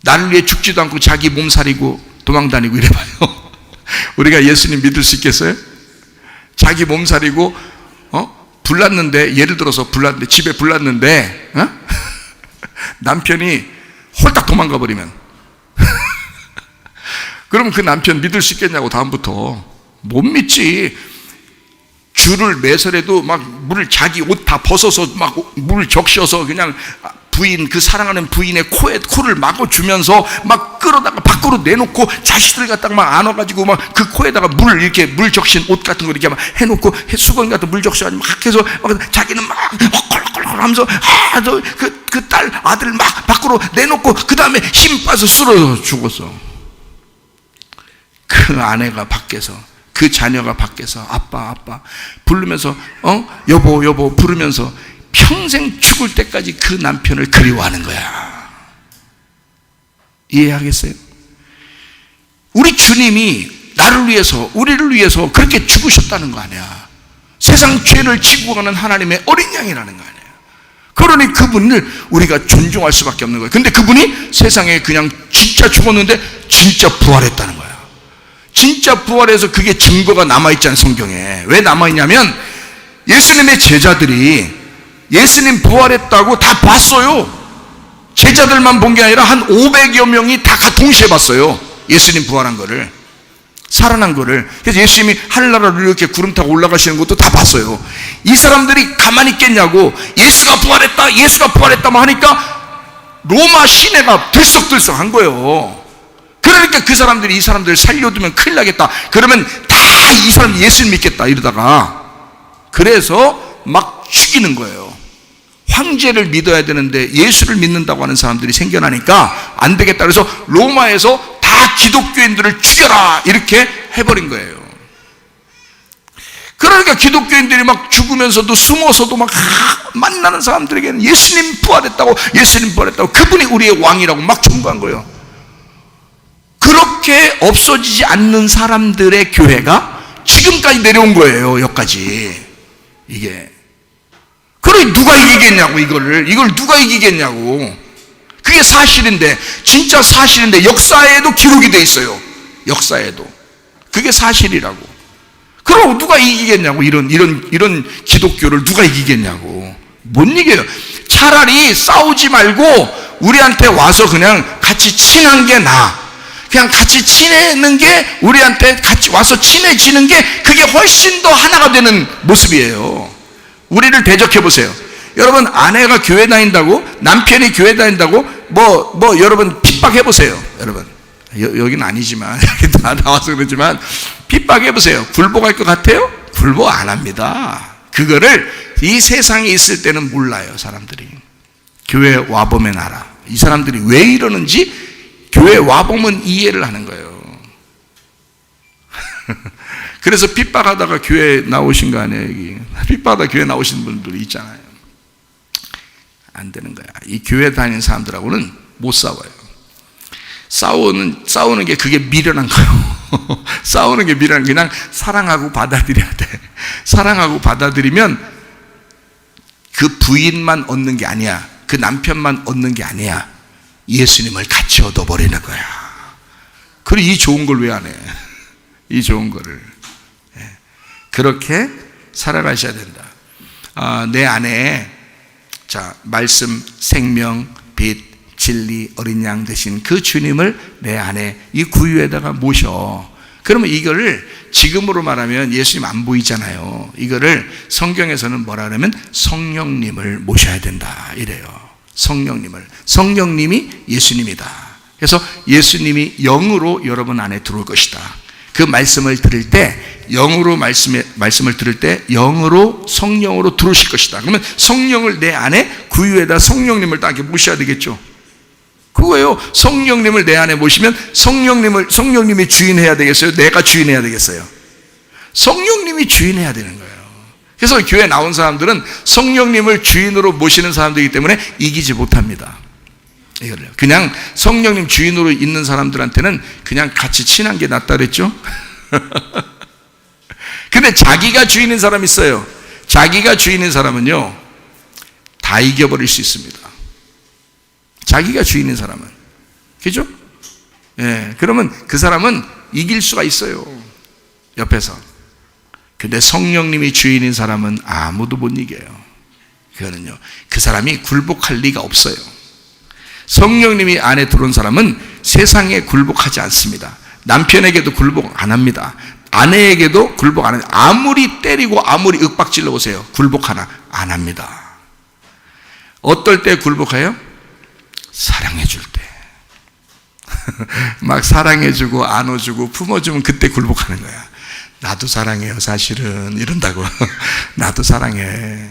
나를 위해 죽지도 않고 자기 몸살이고 도망다니고 이래봐요. 우리가 예수님 믿을 수 있겠어요? 자기 몸살이고 불났는데, 예를 들어서 불났는데, 집에 불났는데 남편이 홀딱 도망가 버리면 그러면 그 남편 믿을 수 있겠냐고. 다음부터 못 믿지. 줄을 매설해도 막 물을, 자기 옷 다 벗어서 막 물을 적셔서 그냥 부인, 그 사랑하는 부인의 코를 막아주면서 막 끌어다가 밖으로 내놓고, 자식들 갖다가 막 안아가지고 막 그 코에다가 물 적신 옷 같은 거 이렇게 막 해놓고, 수건 같은 물 적셔가지고 막 해서 막 자기는 막 헐렁헐렁 하면서 그 딸, 아들 막 밖으로 내놓고, 그 다음에 힘 빠져 쓰러져 죽었어. 그 아내가 밖에서, 그 자녀가 밖에서 아빠 부르면서 여보 부르면서 평생 죽을 때까지 그 남편을 그리워하는 거야. 이해하겠어요? 우리 주님이 나를 위해서, 우리를 위해서 그렇게 죽으셨다는 거 아니야. 세상 죄를 지고 가는 하나님의 어린 양이라는 거 아니야. 그러니 그분을 우리가 존중할 수밖에 없는 거예요. 근데 그분이 세상에 그냥 진짜 죽었는데 진짜 부활했다는 거야. 진짜 부활해서 그게 증거가 남아있잖아요, 성경에. 왜 남아있냐면 예수님의 제자들이 예수님 부활했다고 다 봤어요. 제자들만 본 게 아니라 한 500여 명이 다 동시에 봤어요. 예수님 부활한 거를, 살아난 거를. 그래서 예수님이 하늘나라로 이렇게 구름 타고 올라가시는 것도 다 봤어요. 이 사람들이 가만히 있겠냐고. 예수가 부활했다만 하니까 로마 시내가 들썩들썩한 거예요. 그러니까 그 사람들이 이 사람들을 살려두면 큰일 나겠다. 그러면 다 이 사람 예수를 믿겠다 이러다가, 그래서 막 죽이는 거예요. 황제를 믿어야 되는데 예수를 믿는다고 하는 사람들이 생겨나니까 안 되겠다. 그래서 로마에서 다 기독교인들을 죽여라 이렇게 해버린 거예요. 그러니까 기독교인들이 막 죽으면서도 숨어서도 막 만나는 사람들에게는 예수님 부활했다고 그분이 우리의 왕이라고 막 전부한 거예요. 그렇게 없어지지 않는 사람들의 교회가 지금까지 내려온 거예요. 여기까지. 이게 그러니 누가 이기겠냐고. 이걸 누가 이기겠냐고. 그게 사실인데, 진짜 사실인데 역사에도 기록이 돼 있어요. 역사에도 그게 사실이라고. 그럼 누가 이기겠냐고. 이런 기독교를 누가 이기겠냐고. 못 이겨요. 차라리 싸우지 말고 우리한테 와서 그냥 같이 친한 게 나아. 그냥 같이 지내는 게, 우리한테 같이 와서 친해지는 게, 그게 훨씬 더 하나가 되는 모습이에요. 우리를 대적해 보세요. 여러분, 아내가 교회 다닌다고, 남편이 교회 다닌다고, 여러분 핍박해 보세요. 여러분, 여기는 아니지만, 다 나와서 그러지만, 핍박해 보세요. 굴복할 것 같아요? 굴복 안 합니다. 그거를 이 세상에 있을 때는 몰라요, 사람들이. 교회 와보면 알아. 이 사람들이 왜 이러는지 교회 와보면 이해를 하는 거예요. 그래서 핍박하다가 교회 나오신 거 아니에요, 여기. 핍박하다 교회 나오신 분들이 있잖아요. 안 되는 거야. 이 교회 다니는 사람들하고는 못 싸워요. 싸우는 게 그게 미련한 거예요. 싸우는 게 미련한, 그냥 사랑하고 받아들여야 돼. 사랑하고 받아들이면 그 부인만 얻는 게 아니야. 그 남편만 얻는 게 아니야. 예수님을 같이 얻어버리는 거야. 그리고 이 좋은 걸 왜 안 해? 이 좋은 거를. 그렇게 살아가셔야 된다. 내 안에 말씀, 생명, 빛, 진리, 어린 양 되신 그 주님을 내 안에 이 구유에다가 모셔. 그러면 이거를 지금으로 말하면 예수님 안 보이잖아요. 이거를 성경에서는 뭐라 그러면 성령님을 모셔야 된다 이래요. 성령님이 예수님이다. 그래서 예수님이 영으로 여러분 안에 들어올 것이다. 그 말씀을 들을 때, 영으로 말씀을 들을 때 영으로, 성령으로 들어오실 것이다. 그러면 성령을 내 안에, 구유에다 성령님을 딱 이렇게 모셔야 되겠죠. 그거예요. 성령님을 내 안에 모시면 성령님이 주인해야 되겠어요? 내가 주인해야 되겠어요? 성령님이 주인해야 되는 거예요. 그래서 교회 나온 사람들은 성령님을 주인으로 모시는 사람들이기 때문에 이기지 못합니다. 이거를 그냥 성령님 주인으로 있는 사람들한테는 그냥 같이 친한 게 낫다 그랬죠? 근데 자기가 주인인 사람이 있어요. 자기가 주인인 사람은요, 다 이겨버릴 수 있습니다. 자기가 주인인 사람은. 그죠? 예, 그러면 그 사람은 이길 수가 있어요, 옆에서. 근데 성령님이 주인인 사람은 아무도 못 이겨요. 그거는요, 그 사람이 굴복할 리가 없어요. 성령님이 안에 들어온 사람은 세상에 굴복하지 않습니다. 남편에게도 굴복 안 합니다. 아내에게도 굴복 안 합니다. 아무리 때리고 아무리 윽박질러 보세요, 굴복 하나 안 합니다. 어떨 때 굴복해요? 사랑해 줄 때. 막 사랑해주고 안아주고 품어주면 그때 굴복하는 거야. 나도 사랑해요 사실은, 이런다고. 나도 사랑해,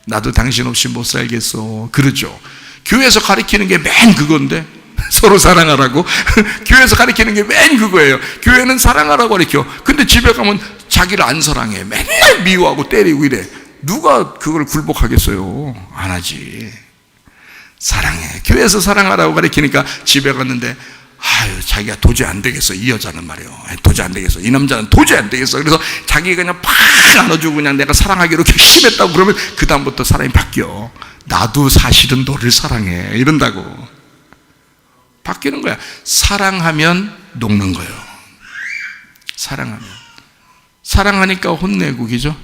나도 당신 없이 못 살겠어, 그러죠. 교회에서 가르치는 게 맨 그건데, 서로 사랑하라고. 교회에서 가르치는 게 맨 그거예요. 교회는 사랑하라고 가르쳐. 근데 집에 가면 자기를 안 사랑해, 맨날 미워하고 때리고 이래. 누가 그걸 굴복하겠어요? 안 하지. 사랑해. 교회에서 사랑하라고 가르치니까 집에 갔는데, 아유, 자기가 도저히 안 되겠어, 이 여자는 말이에요. 도저히 안 되겠어, 이 남자는 도저히 안 되겠어. 그래서 자기가 그냥 팍 안아주고 그냥 내가 사랑하기로 결심했다고 그러면 그 다음부터 사람이 바뀌어. 나도 사실은 너를 사랑해, 이런다고. 바뀌는 거야. 사랑하면 녹는 거예요. 사랑하면. 사랑하니까 혼내고, 그죠?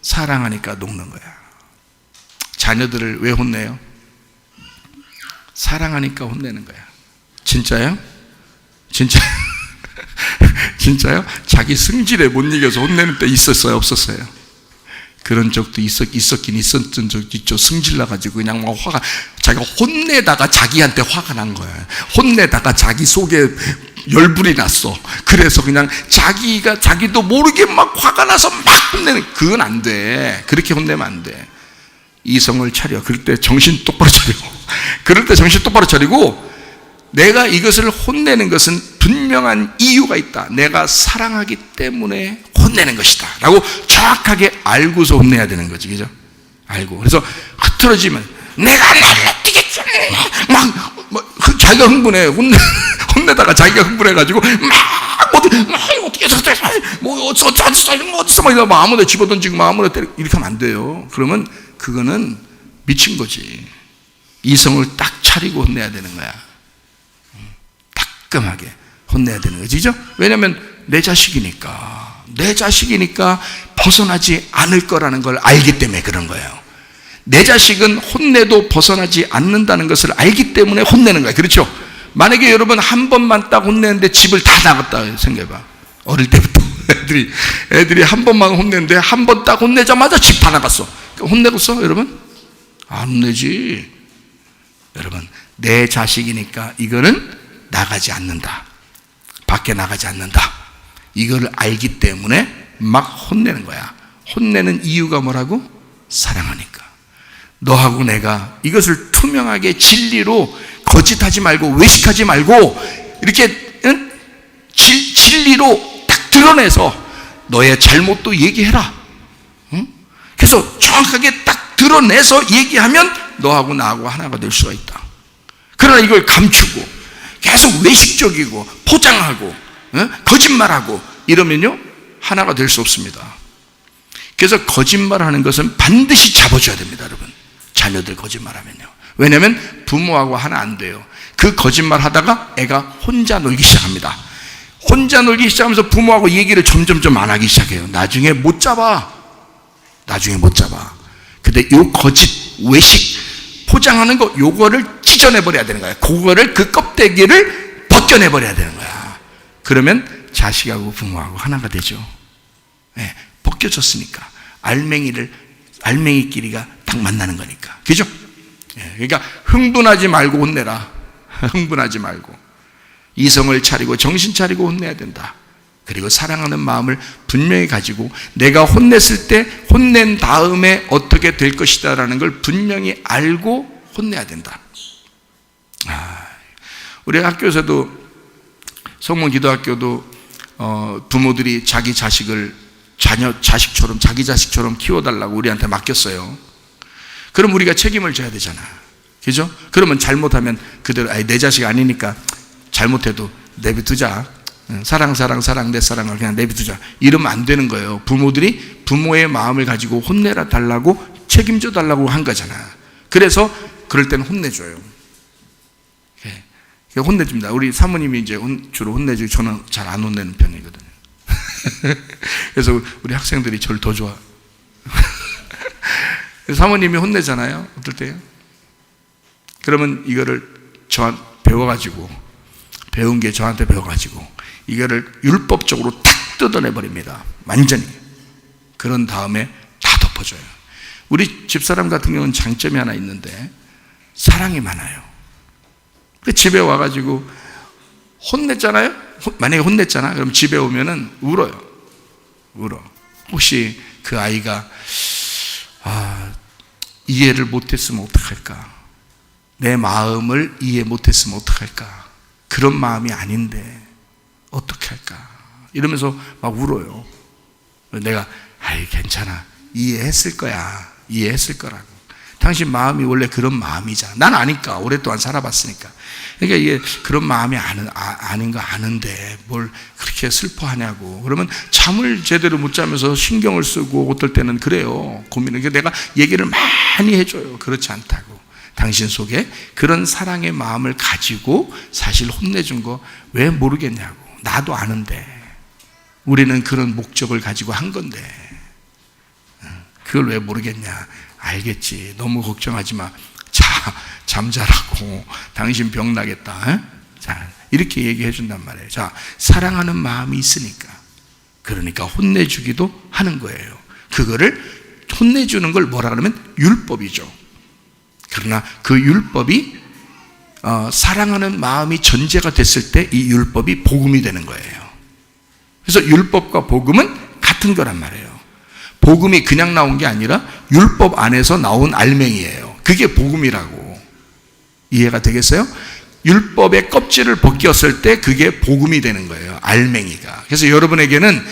사랑하니까 녹는 거야. 자녀들을 왜 혼내요? 사랑하니까 혼내는 거야. 진짜요? 진짜? 진짜요? 자기 승질에 못 이겨서 혼내는 때 있었어요, 없었어요? 그런 적도 있었긴 있었던 적도 있죠. 승질 나가지고 그냥 막 화가, 자기가 혼내다가 자기한테 화가 난 거야. 혼내다가 자기 속에 열불이 났어. 그래서 그냥 자기도 모르게 막 화가 나서 막 혼내는, 그건 안 돼. 그렇게 혼내면 안 돼. 이성을 차려. 그럴 때 정신 똑바로 차리고. 그럴 때 정신 똑바로 차리고, 내가 이것을 혼내는 것은 분명한 이유가 있다. 내가 사랑하기 때문에 혼내는 것이다 라고 정확하게 알고서 혼내야 되는 거지, 그죠? 알고. 그래서 흐트러지면 내가 나를 어떻게 자기가 흥분해. 혼내다가 자기가 흥분해가지고 어떻게 어디서 막 아무나 집어던지고 막 아무나 때리고 이렇게 하면 안 돼요. 그러면 그거는 미친 거지. 이성을 딱 차리고 혼내야 되는 거야. 따끔하게 혼내야 되는 거지, 그죠? 왜냐하면 내 자식이니까 벗어나지 않을 거라는 걸 알기 때문에 그런 거예요. 내 자식은 혼내도 벗어나지 않는다는 것을 알기 때문에 혼내는 거예요. 그렇죠? 만약에 여러분 한 번만 딱 혼내는데 집을 다 나갔다 생각해봐. 어릴 때부터 애들이 한 번만 혼내는데 한 번 딱 혼내자마자 집 다 나갔어. 혼내겠어 여러분? 안 혼내지. 여러분, 내 자식이니까 이거는 나가지 않는다, 밖에 나가지 않는다, 이거를 알기 때문에 막 혼내는 거야. 혼내는 이유가 뭐라고? 사랑하니까. 너하고 내가 이것을 투명하게 진리로, 거짓하지 말고 외식하지 말고 이렇게 진리로 딱 드러내서 너의 잘못도 얘기해라. 그래서 정확하게 딱 드러내서 얘기하면 너하고 나하고 하나가 될 수가 있다. 그러나 이걸 감추고 계속 외식적이고 포장하고 거짓말하고 이러면요, 하나가 될 수 없습니다. 그래서 거짓말하는 것은 반드시 잡아줘야 됩니다, 여러분. 자녀들 거짓말하면요. 왜냐하면 부모하고 하나 안 돼요. 그 거짓말 하다가 애가 혼자 놀기 시작합니다. 혼자 놀기 시작하면서 부모하고 얘기를 점점 안 하기 시작해요. 나중에 못 잡아. 근데 이 거짓, 외식, 포장하는 거, 요거를 찢어내버려야 되는 거야. 그거를, 그 껍데기를 벗겨내버려야 되는 거야. 그러면 자식하고 부모하고 하나가 되죠. 네, 벗겨졌으니까. 알맹이끼리가 딱 만나는 거니까. 그죠? 네, 그러니까 흥분하지 말고 혼내라. 흥분하지 말고. 이성을 차리고 정신 차리고 혼내야 된다. 그리고 사랑하는 마음을 분명히 가지고 내가 혼냈을 때 혼낸 다음에 어떻게 될 것이다 라는 걸 분명히 알고 혼내야 된다. 우리 학교에서도, 성문기도학교도 부모들이 자기 자식을 자기 자식처럼 키워달라고 우리한테 맡겼어요. 그럼 우리가 책임을 져야 되잖아. 그죠? 그러면 잘못하면 그대로 내 자식 아니니까 잘못해도 내비두자. 사랑 내 사랑을 그냥 내비두자. 이러면 안 되는 거예요. 부모들이 부모의 마음을 가지고 혼내라 달라고, 책임져 달라고 한 거잖아. 그래서 그럴 때는 혼내줘요. 혼내줍니다. 우리 사모님이 이제 주로 혼내주고 저는 잘 안 혼내는 편이거든요. 그래서 우리 학생들이 저를 더 좋아. 사모님이 혼내잖아요. 어떨 때요? 그러면 이거를 배워가지고, 배운 게 저한테 배워가지고 이거를 율법적으로 탁 뜯어내버립니다. 완전히. 그런 다음에 다 덮어줘요. 우리 집사람 같은 경우는 장점이 하나 있는데 사랑이 많아요. 집에 와가지고 혼냈잖아요? 만약에 혼냈잖아? 그럼 집에 오면은 울어요. 울어. 혹시 그 아이가 이해를 못했으면 어떡할까? 내 마음을 이해 못했으면 어떡할까? 그런 마음이 아닌데 어떻게 할까? 이러면서 막 울어요. 내가 괜찮아. 이해했을 거야. 이해했을 거라고. 당신 마음이 원래 그런 마음이잖아. 난 아니까. 오랫동안 살아봤으니까. 그러니까 이게 그런 마음이 아닌 거 아는데 뭘 그렇게 슬퍼하냐고. 그러면 잠을 제대로 못 자면서 신경을 쓰고 어떨 때는 그래요. 고민을. 그러니까 내가 얘기를 많이 해줘요. 그렇지 않다고. 당신 속에 그런 사랑의 마음을 가지고 사실 혼내준 거 왜 모르겠냐고. 나도 아는데. 우리는 그런 목적을 가지고 한 건데. 그걸 왜 모르겠냐. 알겠지. 너무 걱정하지 마. 잠자라고. 당신 병 나겠다. 자, 이렇게 얘기해 준단 말이에요. 자, 사랑하는 마음이 있으니까. 그러니까 혼내주기도 하는 거예요. 그거를 혼내주는 걸 뭐라 그러면 율법이죠. 그러나 그 율법이 사랑하는 마음이 전제가 됐을 때 이 율법이 복음이 되는 거예요. 그래서 율법과 복음은 같은 거란 말이에요. 복음이 그냥 나온 게 아니라 율법 안에서 나온 알맹이에요. 그게 복음이라고. 이해가 되겠어요? 율법의 껍질을 벗겼을 때 그게 복음이 되는 거예요. 알맹이가. 그래서 여러분에게는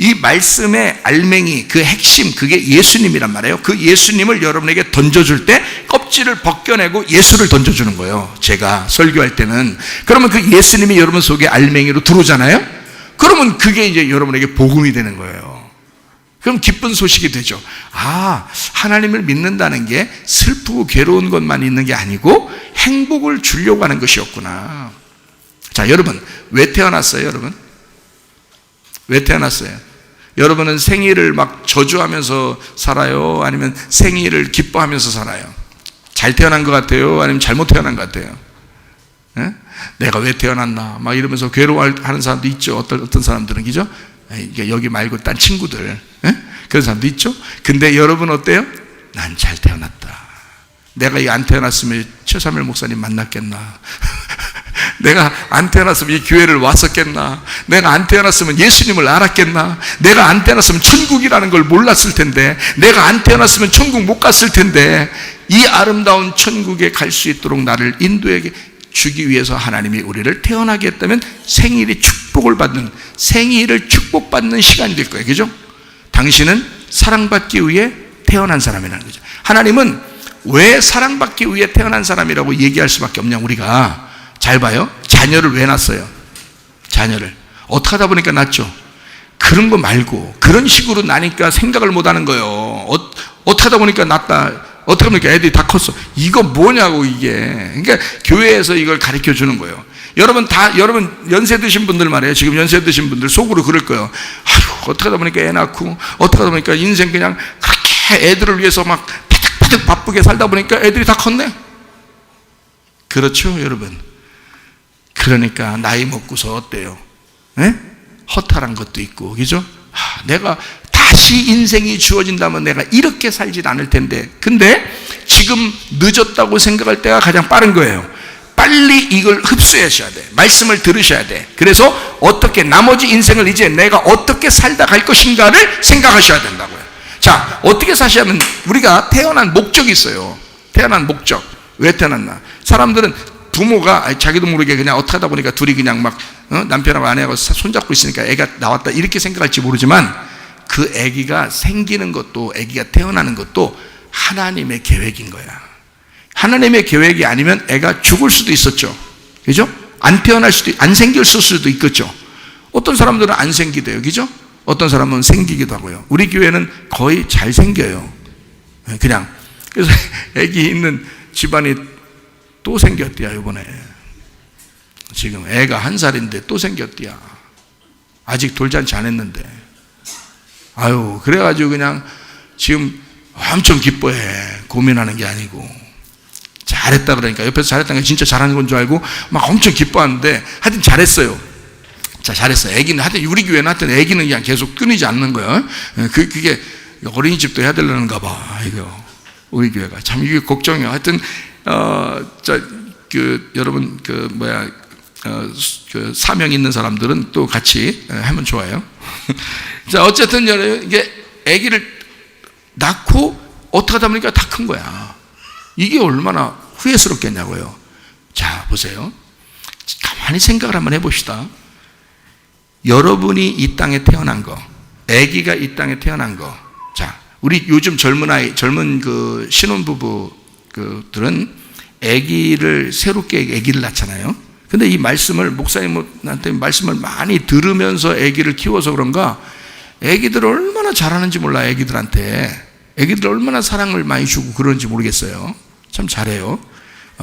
이 말씀의 알맹이, 그 핵심, 그게 예수님이란 말이에요. 그 예수님을 여러분에게 던져줄 때 껍질을 벗겨내고 예수를 던져주는 거예요. 제가 설교할 때는. 그러면 그 예수님이 여러분 속에 알맹이로 들어오잖아요. 그러면 그게 이제 여러분에게 복음이 되는 거예요. 그럼 기쁜 소식이 되죠. 하나님을 믿는다는 게 슬프고 괴로운 것만 있는 게 아니고 행복을 주려고 하는 것이었구나. 자, 여러분 왜 태어났어요? 여러분 왜 태어났어요? 여러분은 생일을 막 저주하면서 살아요? 아니면 생일을 기뻐하면서 살아요? 잘 태어난 것 같아요? 아니면 잘못 태어난 것 같아요? 에? 내가 왜 태어났나? 막 이러면서 괴로워하는 사람도 있죠. 어떤 사람들은, 그죠? 여기 말고 딴 친구들, 그런 사람도 있죠. 근데 여러분 어때요? 난 잘 태어났다. 내가 안 태어났으면 최삼일 목사님 만났겠나? 내가 안 태어났으면 이 교회를 왔었겠나? 내가 안 태어났으면 예수님을 알았겠나? 내가 안 태어났으면 천국이라는 걸 몰랐을 텐데, 내가 안 태어났으면 천국 못 갔을 텐데, 이 아름다운 천국에 갈 수 있도록 나를 인도해 주기 위해서 하나님이 우리를 태어나게 했다면 생일이 축복을 받는, 생일을 축복받는 시간이 될 거예요. 그죠? 당신은 사랑받기 위해 태어난 사람이라는 거죠. 하나님은 왜 사랑받기 위해 태어난 사람이라고 얘기할 수밖에 없냐. 우리가 잘 봐요. 자녀를 왜 낳았어요? 자녀를 어떻게 하다 보니까 낳죠. 그런 거 말고 그런 식으로 나니까 생각을 못 하는 거예요. 어떻게 하다 보니까 낳았다. 어떻게 하면 애들이 다 컸어. 이거 뭐냐고, 이게. 그러니까 교회에서 이걸 가르쳐 주는 거예요. 여러분 연세 드신 분들 말이에요. 지금 연세 드신 분들 속으로 그럴 거예요. 어떻게 하다 보니까 애 낳고, 어떻게 하다 보니까 인생 그냥 그렇게 애들을 위해서 막 바득바득 바쁘게 살다 보니까 애들이 다 컸네. 그렇죠, 여러분. 그러니까 나이 먹고서 어때요? 허탈한 것도 있고, 그죠? 내가 다시 인생이 주어진다면 내가 이렇게 살진 않을 텐데, 근데 지금 늦었다고 생각할 때가 가장 빠른 거예요. 빨리 이걸 흡수하셔야 돼. 말씀을 들으셔야 돼. 그래서 어떻게 나머지 인생을 이제 내가 어떻게 살다 갈 것인가를 생각하셔야 된다고요. 자, 어떻게 사시냐면 우리가 태어난 목적이 있어요. 태어난 목적. 왜 태어났나? 사람들은 부모가 자기도 모르게 그냥 어떻게 하다 보니까 둘이 그냥 막 남편하고 아내하고 손잡고 있으니까 애가 나왔다 이렇게 생각할지 모르지만, 그 아기가 생기는 것도, 아기가 태어나는 것도 하나님의 계획인 거야. 하나님의 계획이 아니면 애가 죽을 수도 있었죠. 그죠? 안 태어날 수도, 안 생길 수도 있겠죠. 어떤 사람들은 안 생기대요. 그죠? 어떤 사람은 생기기도 하고요. 우리 교회는 거의 잘 생겨요. 그냥. 그래서 아기 있는 집안이 또 생겼대요, 이번에. 지금 애가 1살인데 또 생겼디야. 아직 돌잔치 안 했는데. 아유, 그래가지고 그냥 지금 엄청 기뻐해. 고민하는 게 아니고. 잘했다 그러니까, 옆에서 잘했다는 게 진짜 잘하는 건 줄 알고 막 엄청 기뻐하는데, 하여튼 잘했어요. 자, 잘했어. 애기는, 하여튼 우리 교회는 하여튼 애기는 그냥 계속 끊이지 않는 거예요. 그게 어린이집도 해야 되려는가 봐. 이거 우리 교회가 참 이게 걱정이에요. 하여튼 여러분 그 사명 있는 사람들은 또 같이 하면 좋아요. 자, 어쨌든 이게 아기를 낳고 어떻게 하다 보니까 다 큰 거야. 이게 얼마나 후회스럽겠냐고요. 자, 보세요. 가만히 생각을 한번 해봅시다. 여러분이 이 땅에 태어난 거, 아기가 이 땅에 태어난 거. 자, 우리 요즘 젊은 그 신혼부부들은 아기를 새롭게 아기를 낳잖아요. 근데 이 말씀을 목사님한테 말씀을 많이 들으면서 아기를 키워서 그런가 아기들 얼마나 잘하는지 몰라. 아기들 얼마나 사랑을 많이 주고 그러는지 모르겠어요. 참 잘해요.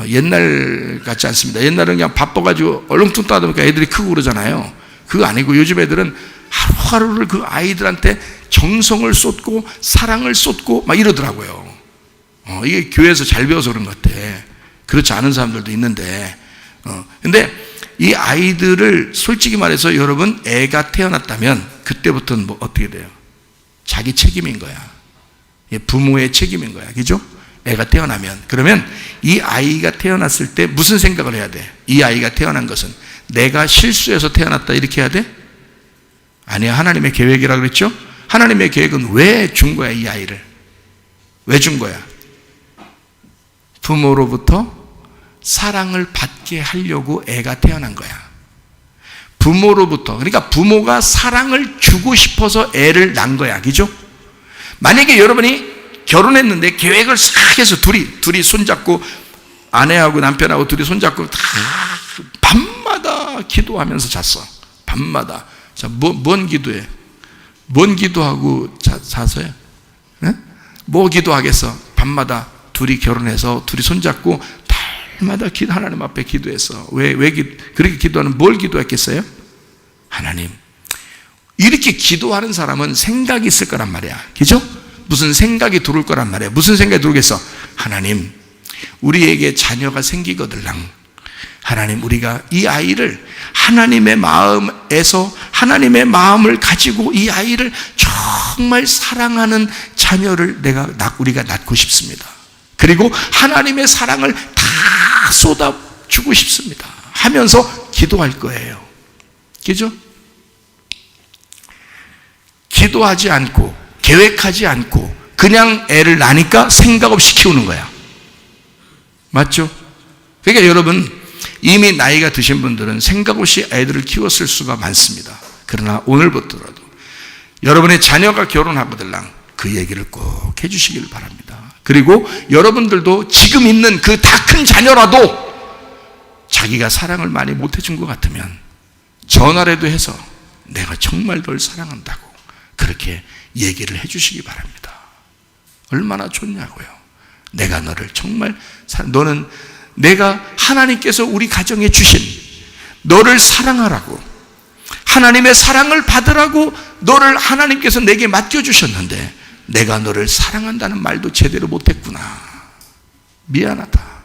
옛날 같지 않습니다. 옛날은 그냥 바빠가지고 얼렁뚱 따다 보니까 애들이 크고 그러잖아요. 그거 아니고 요즘 애들은 하루하루를 그 아이들한테 정성을 쏟고 사랑을 쏟고 막 이러더라고요. 이게 교회에서 잘 배워서 그런 것 같아. 그렇지 않은 사람들도 있는데, 근데 이 아이들을 솔직히 말해서 여러분 애가 태어났다면 그때부터는 뭐 어떻게 돼요? 자기 책임인 거야. 부모의 책임인 거야. 그죠? 애가 태어나면. 그러면 이 아이가 태어났을 때 무슨 생각을 해야 돼? 이 아이가 태어난 것은 내가 실수해서 태어났다 이렇게 해야 돼? 아니야. 하나님의 계획이라고 그랬죠? 하나님의 계획은 왜 준 거야, 이 아이를? 왜 준 거야? 부모로부터 사랑을 받게 하려고 애가 태어난 거야. 부모로부터. 그러니까 부모가 사랑을 주고 싶어서 애를 낳은 거야. 그죠? 만약에 여러분이 결혼했는데 계획을 싹 해서 둘이 손잡고 아내하고 남편하고 둘이 손잡고 다 밤마다 기도하면서 잤어. 밤마다. 자, 뭔 기도해? 뭔 기도하고 자서요? 네? 뭐 기도하겠어? 밤마다 둘이 결혼해서 둘이 손잡고 달마다 하나님 앞에 기도했어. 왜 그렇게 기도하는 뭘 기도했겠어요? 하나님. 이렇게 기도하는 사람은 생각이 있을 거란 말이야. 그죠? 무슨 생각이 들어올 거란 말이야. 무슨 생각이 들어오겠어? 하나님, 우리에게 자녀가 생기거들랑 하나님, 우리가 이 아이를 하나님의 마음에서 하나님의 마음을 가지고 이 아이를 정말 사랑하는 자녀를 우리가 낳고 싶습니다. 그리고 하나님의 사랑을 다 쏟아주고 싶습니다 하면서 기도할 거예요. 그죠? 기도하지 않고 계획하지 않고 그냥 애를 낳으니까 생각 없이 키우는 거야. 맞죠? 그러니까 여러분, 이미 나이가 드신 분들은 생각 없이 애들을 키웠을 수가 많습니다. 그러나 오늘부터라도 여러분의 자녀가 결혼하거들랑 그 얘기를 꼭 해주시길 바랍니다. 그리고 여러분들도 지금 있는 그 다 큰 자녀라도 자기가 사랑을 많이 못 해준 것 같으면 전화라도 해서 내가 정말 널 사랑한다고 그렇게 얘기를 해주시기 바랍니다. 얼마나 좋냐고요. 내가 너를 정말 너는 내가 하나님께서 우리 가정에 주신 너를 사랑하라고 하나님의 사랑을 받으라고 너를 하나님께서 내게 맡겨주셨는데 내가 너를 사랑한다는 말도 제대로 못했구나. 미안하다.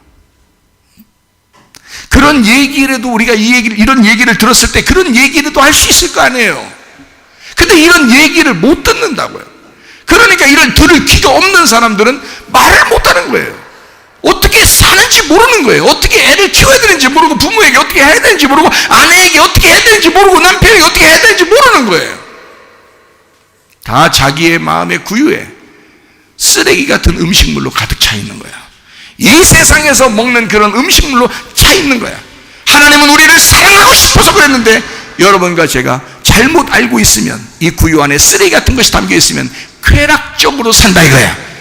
그런 얘기라도 우리가 이런 얘기를 들었을 때 그런 얘기라도 할 수 있을 거 아니에요. 근데 이런 얘기를 못 듣는다고요. 그러니까 이런 들을 귀가 없는 사람들은 말을 못 하는 거예요. 어떻게 사는지 모르는 거예요. 어떻게 애를 키워야 되는지 모르고 부모에게 어떻게 해야 되는지 모르고 아내에게 어떻게 해야 되는지 모르고 남편에게 어떻게 해야 되는지 모르는 거예요. 다 자기의 마음의 구유에 쓰레기 같은 음식물로 가득 차 있는 거야. 이 세상에서 먹는 그런 음식물로 차 있는 거야. 하나님은 우리를 사랑하고 싶어서 그랬는데 여러분과 제가 잘못 알고 있으면 이 구유 안에 쓰레기 같은 것이 담겨 있으면 쾌락적으로 산다 이거야.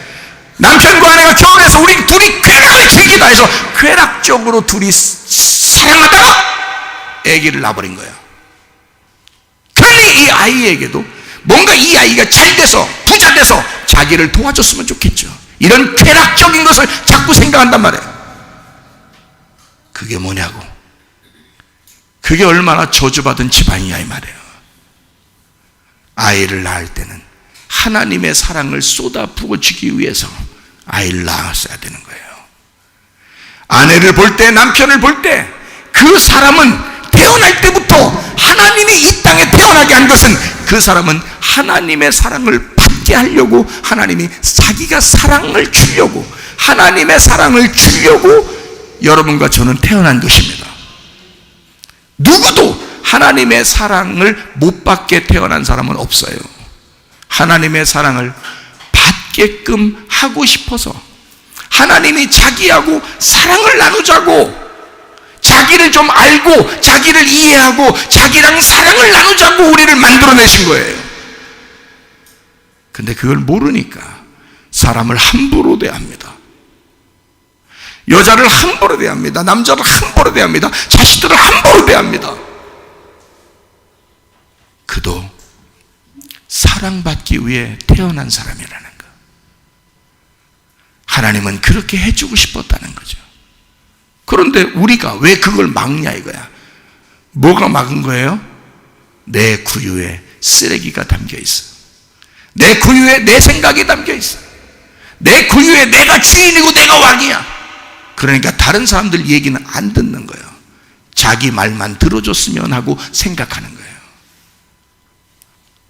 남편과 아내가 결혼해서 우리 둘이 쾌락을 즐기다 해서 쾌락적으로 둘이 사랑하다가 아기를 낳아버린 거야. 그러니 이 아이에게도 뭔가 이 아이가 잘 돼서 부자 돼서 자기를 도와줬으면 좋겠죠. 이런 쾌락적인 것을 자꾸 생각한단 말이에요. 그게 뭐냐고. 그게 얼마나 저주받은 집안이야 이 말이에요. 아이를 낳을 때는 하나님의 사랑을 쏟아부어 주기 위해서 아이를 낳았어야 되는 거예요. 아내를 볼 때, 남편을 볼 때 그 사람은 태어날 때부터 하나님이 이 땅에 태어나게 한 것은 그 사람은 하나님의 사랑을 받게 하려고, 하나님이 자기가 사랑을 주려고, 하나님의 사랑을 주려고 여러분과 저는 태어난 것입니다. 누구도 하나님의 사랑을 못 받게 태어난 사람은 없어요. 하나님의 사랑을 받게끔 하고 싶어서 하나님이 자기하고 사랑을 나누자고, 자기를 좀 알고 자기를 이해하고 자기랑 사랑을 나누자고 우리를 만들어내신 거예요. 근데 그걸 모르니까 사람을 함부로 대합니다. 여자를 함부로 대합니다. 남자를 함부로 대합니다. 자식들을 함부로 대합니다. 그도 사랑받기 위해 태어난 사람이라는 거. 하나님은 그렇게 해주고 싶었다는 거죠. 그런데 우리가 왜 그걸 막냐 이거야. 뭐가 막은 거예요? 내 구유에 쓰레기가 담겨 있어. 내 구유에 내 생각이 담겨 있어. 내 구유에 내가 주인이고 내가 왕이야. 그러니까 다른 사람들 얘기는 안 듣는 거예요. 자기 말만 들어줬으면 하고 생각하는 거예요.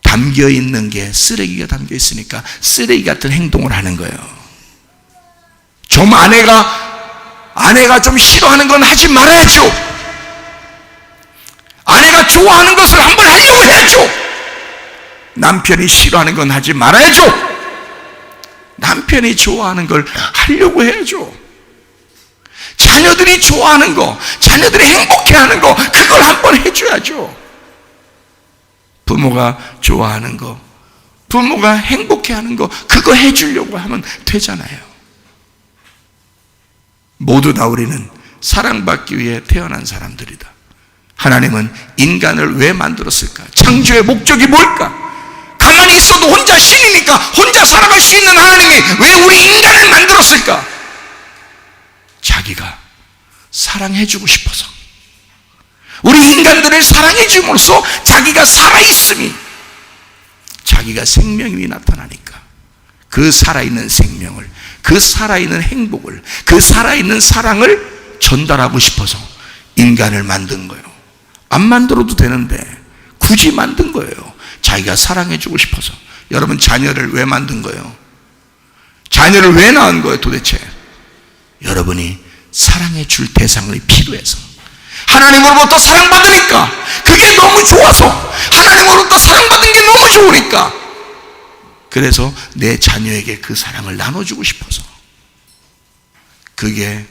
담겨 있는 게 쓰레기가 담겨 있으니까 쓰레기 같은 행동을 하는 거예요. 좀 아내가 좀 싫어하는 건 하지 말아야죠. 아내가 좋아하는 것을 한번 하려고 해야죠. 남편이 싫어하는 건 하지 말아야죠. 남편이 좋아하는 걸 하려고 해야죠. 자녀들이 좋아하는 거, 자녀들이 행복해하는 거, 그걸 한번 해줘야죠. 부모가 좋아하는 거, 부모가 행복해하는 거, 그거 해주려고 하면 되잖아요. 모두 다 우리는 사랑받기 위해 태어난 사람들이다. 하나님은 인간을 왜 만들었을까? 창조의 목적이 뭘까? 가만히 있어도 혼자 신이니까 혼자 살아갈 수 있는 하나님이 왜 우리 인간을 만들었을까? 자기가 사랑해주고 싶어서, 우리 인간들을 사랑해줌으로써 자기가 살아있음이, 자기가 생명이 나타나니까 그 살아있는 생명을, 그 살아있는 행복을, 그 살아있는 사랑을 전달하고 싶어서 인간을 만든 거예요. 안 만들어도 되는데 굳이 만든 거예요. 자기가 사랑해주고 싶어서. 여러분, 자녀를 왜 만든 거예요? 자녀를 왜 낳은 거예요 도대체? 여러분이 사랑해줄 대상이 필요해서, 하나님으로부터 사랑받으니까 그게 너무 좋아서, 하나님으로부터 사랑받은 게 너무 좋으니까, 그래서 내 자녀에게 그 사랑을 나눠주고 싶어서. 그게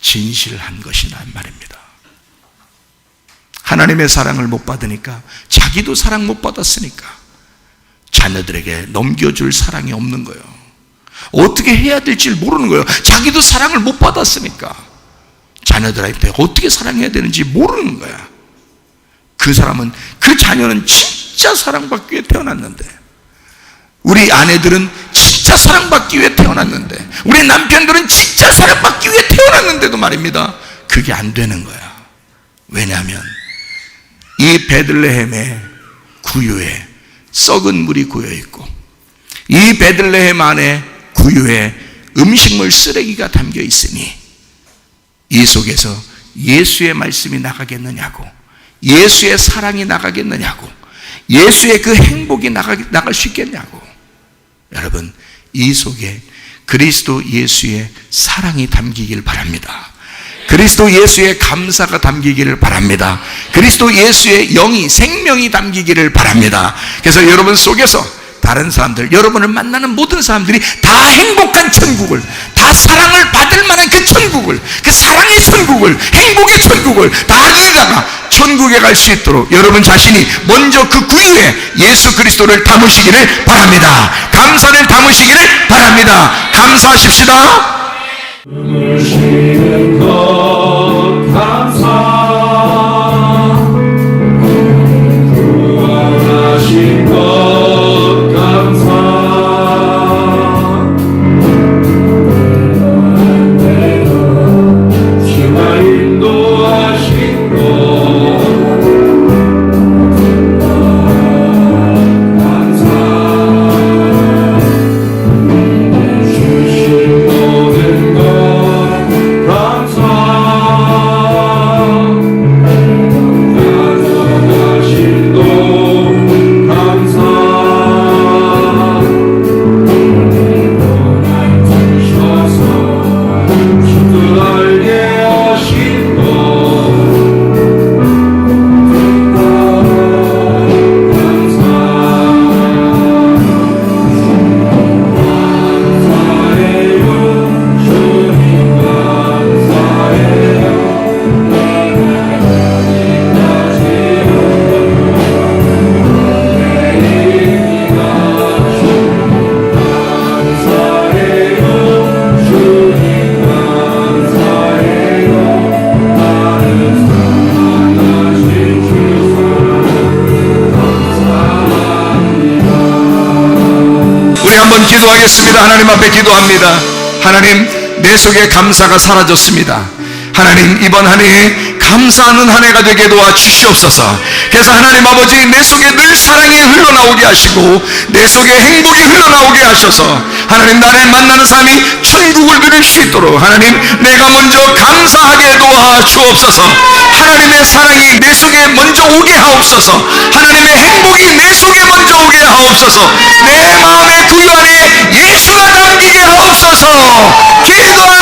진실한 것이란 말입니다. 하나님의 사랑을 못 받으니까, 자기도 사랑 못 받았으니까 자녀들에게 넘겨줄 사랑이 없는 거예요. 어떻게 해야 될지 모르는 거예요. 자기도 사랑을 못 받았으니까 자녀들한테 어떻게 사랑해야 되는지 모르는 거야. 그 사람은, 그 자녀는 진짜 사랑받기 위해 태어났는데, 우리 아내들은 진짜 사랑받기 위해 태어났는데, 우리 남편들은 진짜 사랑받기 위해 태어났는데도 말입니다, 그게 안 되는 거야. 왜냐하면 이 베들레헴의 구유에 썩은 물이 고여 있고, 이 베들레헴 안에 구유에 음식물 쓰레기가 담겨 있으니 이 속에서 예수의 말씀이 나가겠느냐고, 예수의 사랑이 나가겠느냐고, 예수의 그 행복이 나갈 수 있겠냐고. 여러분, 이 속에 그리스도 예수의 사랑이 담기길 바랍니다. 그리스도 예수의 감사가 담기기를 바랍니다. 그리스도 예수의 영이, 생명이 담기기를 바랍니다. 그래서 여러분 속에서 다른 사람들, 여러분을 만나는 모든 사람들이 다 행복한 천국을, 다 사랑을 받을 만한 그 천국을, 그 사랑의 천국을, 행복의 천국을 다 누리다가 천국에 갈 수 있도록 여러분 자신이 먼저 그 구유에 예수 그리스도를 담으시기를 바랍니다. 감사를 담으시기를 바랍니다. 감사하십시다. 주시는 것 감사, 구원하신 것 감사, 주가 인도하신 것 하나님 앞에 기도합니다. 하나님, 내 속에 감사가 사라졌습니다. 하나님, 이번 한 해 감사하는 한 해가 되게 도와 주시옵소서. 그래서 하나님 아버지, 내 속에 늘 사랑이 흘러나오게 하시고 내 속에 행복이 흘러나오게 하셔서 하나님, 나를 만나는 삶이 천국을 누릴 수 있도록 하나님, 내가 먼저 감사하게 도와 주옵소서. 하나님의 사랑이 내 속에 먼저 오게 하옵소서. 하나님의 행복이 내 속에 먼저 오게 하옵소서. 내 마음의 구유 안에 예수가 담기게 하옵소서. 기도합니다.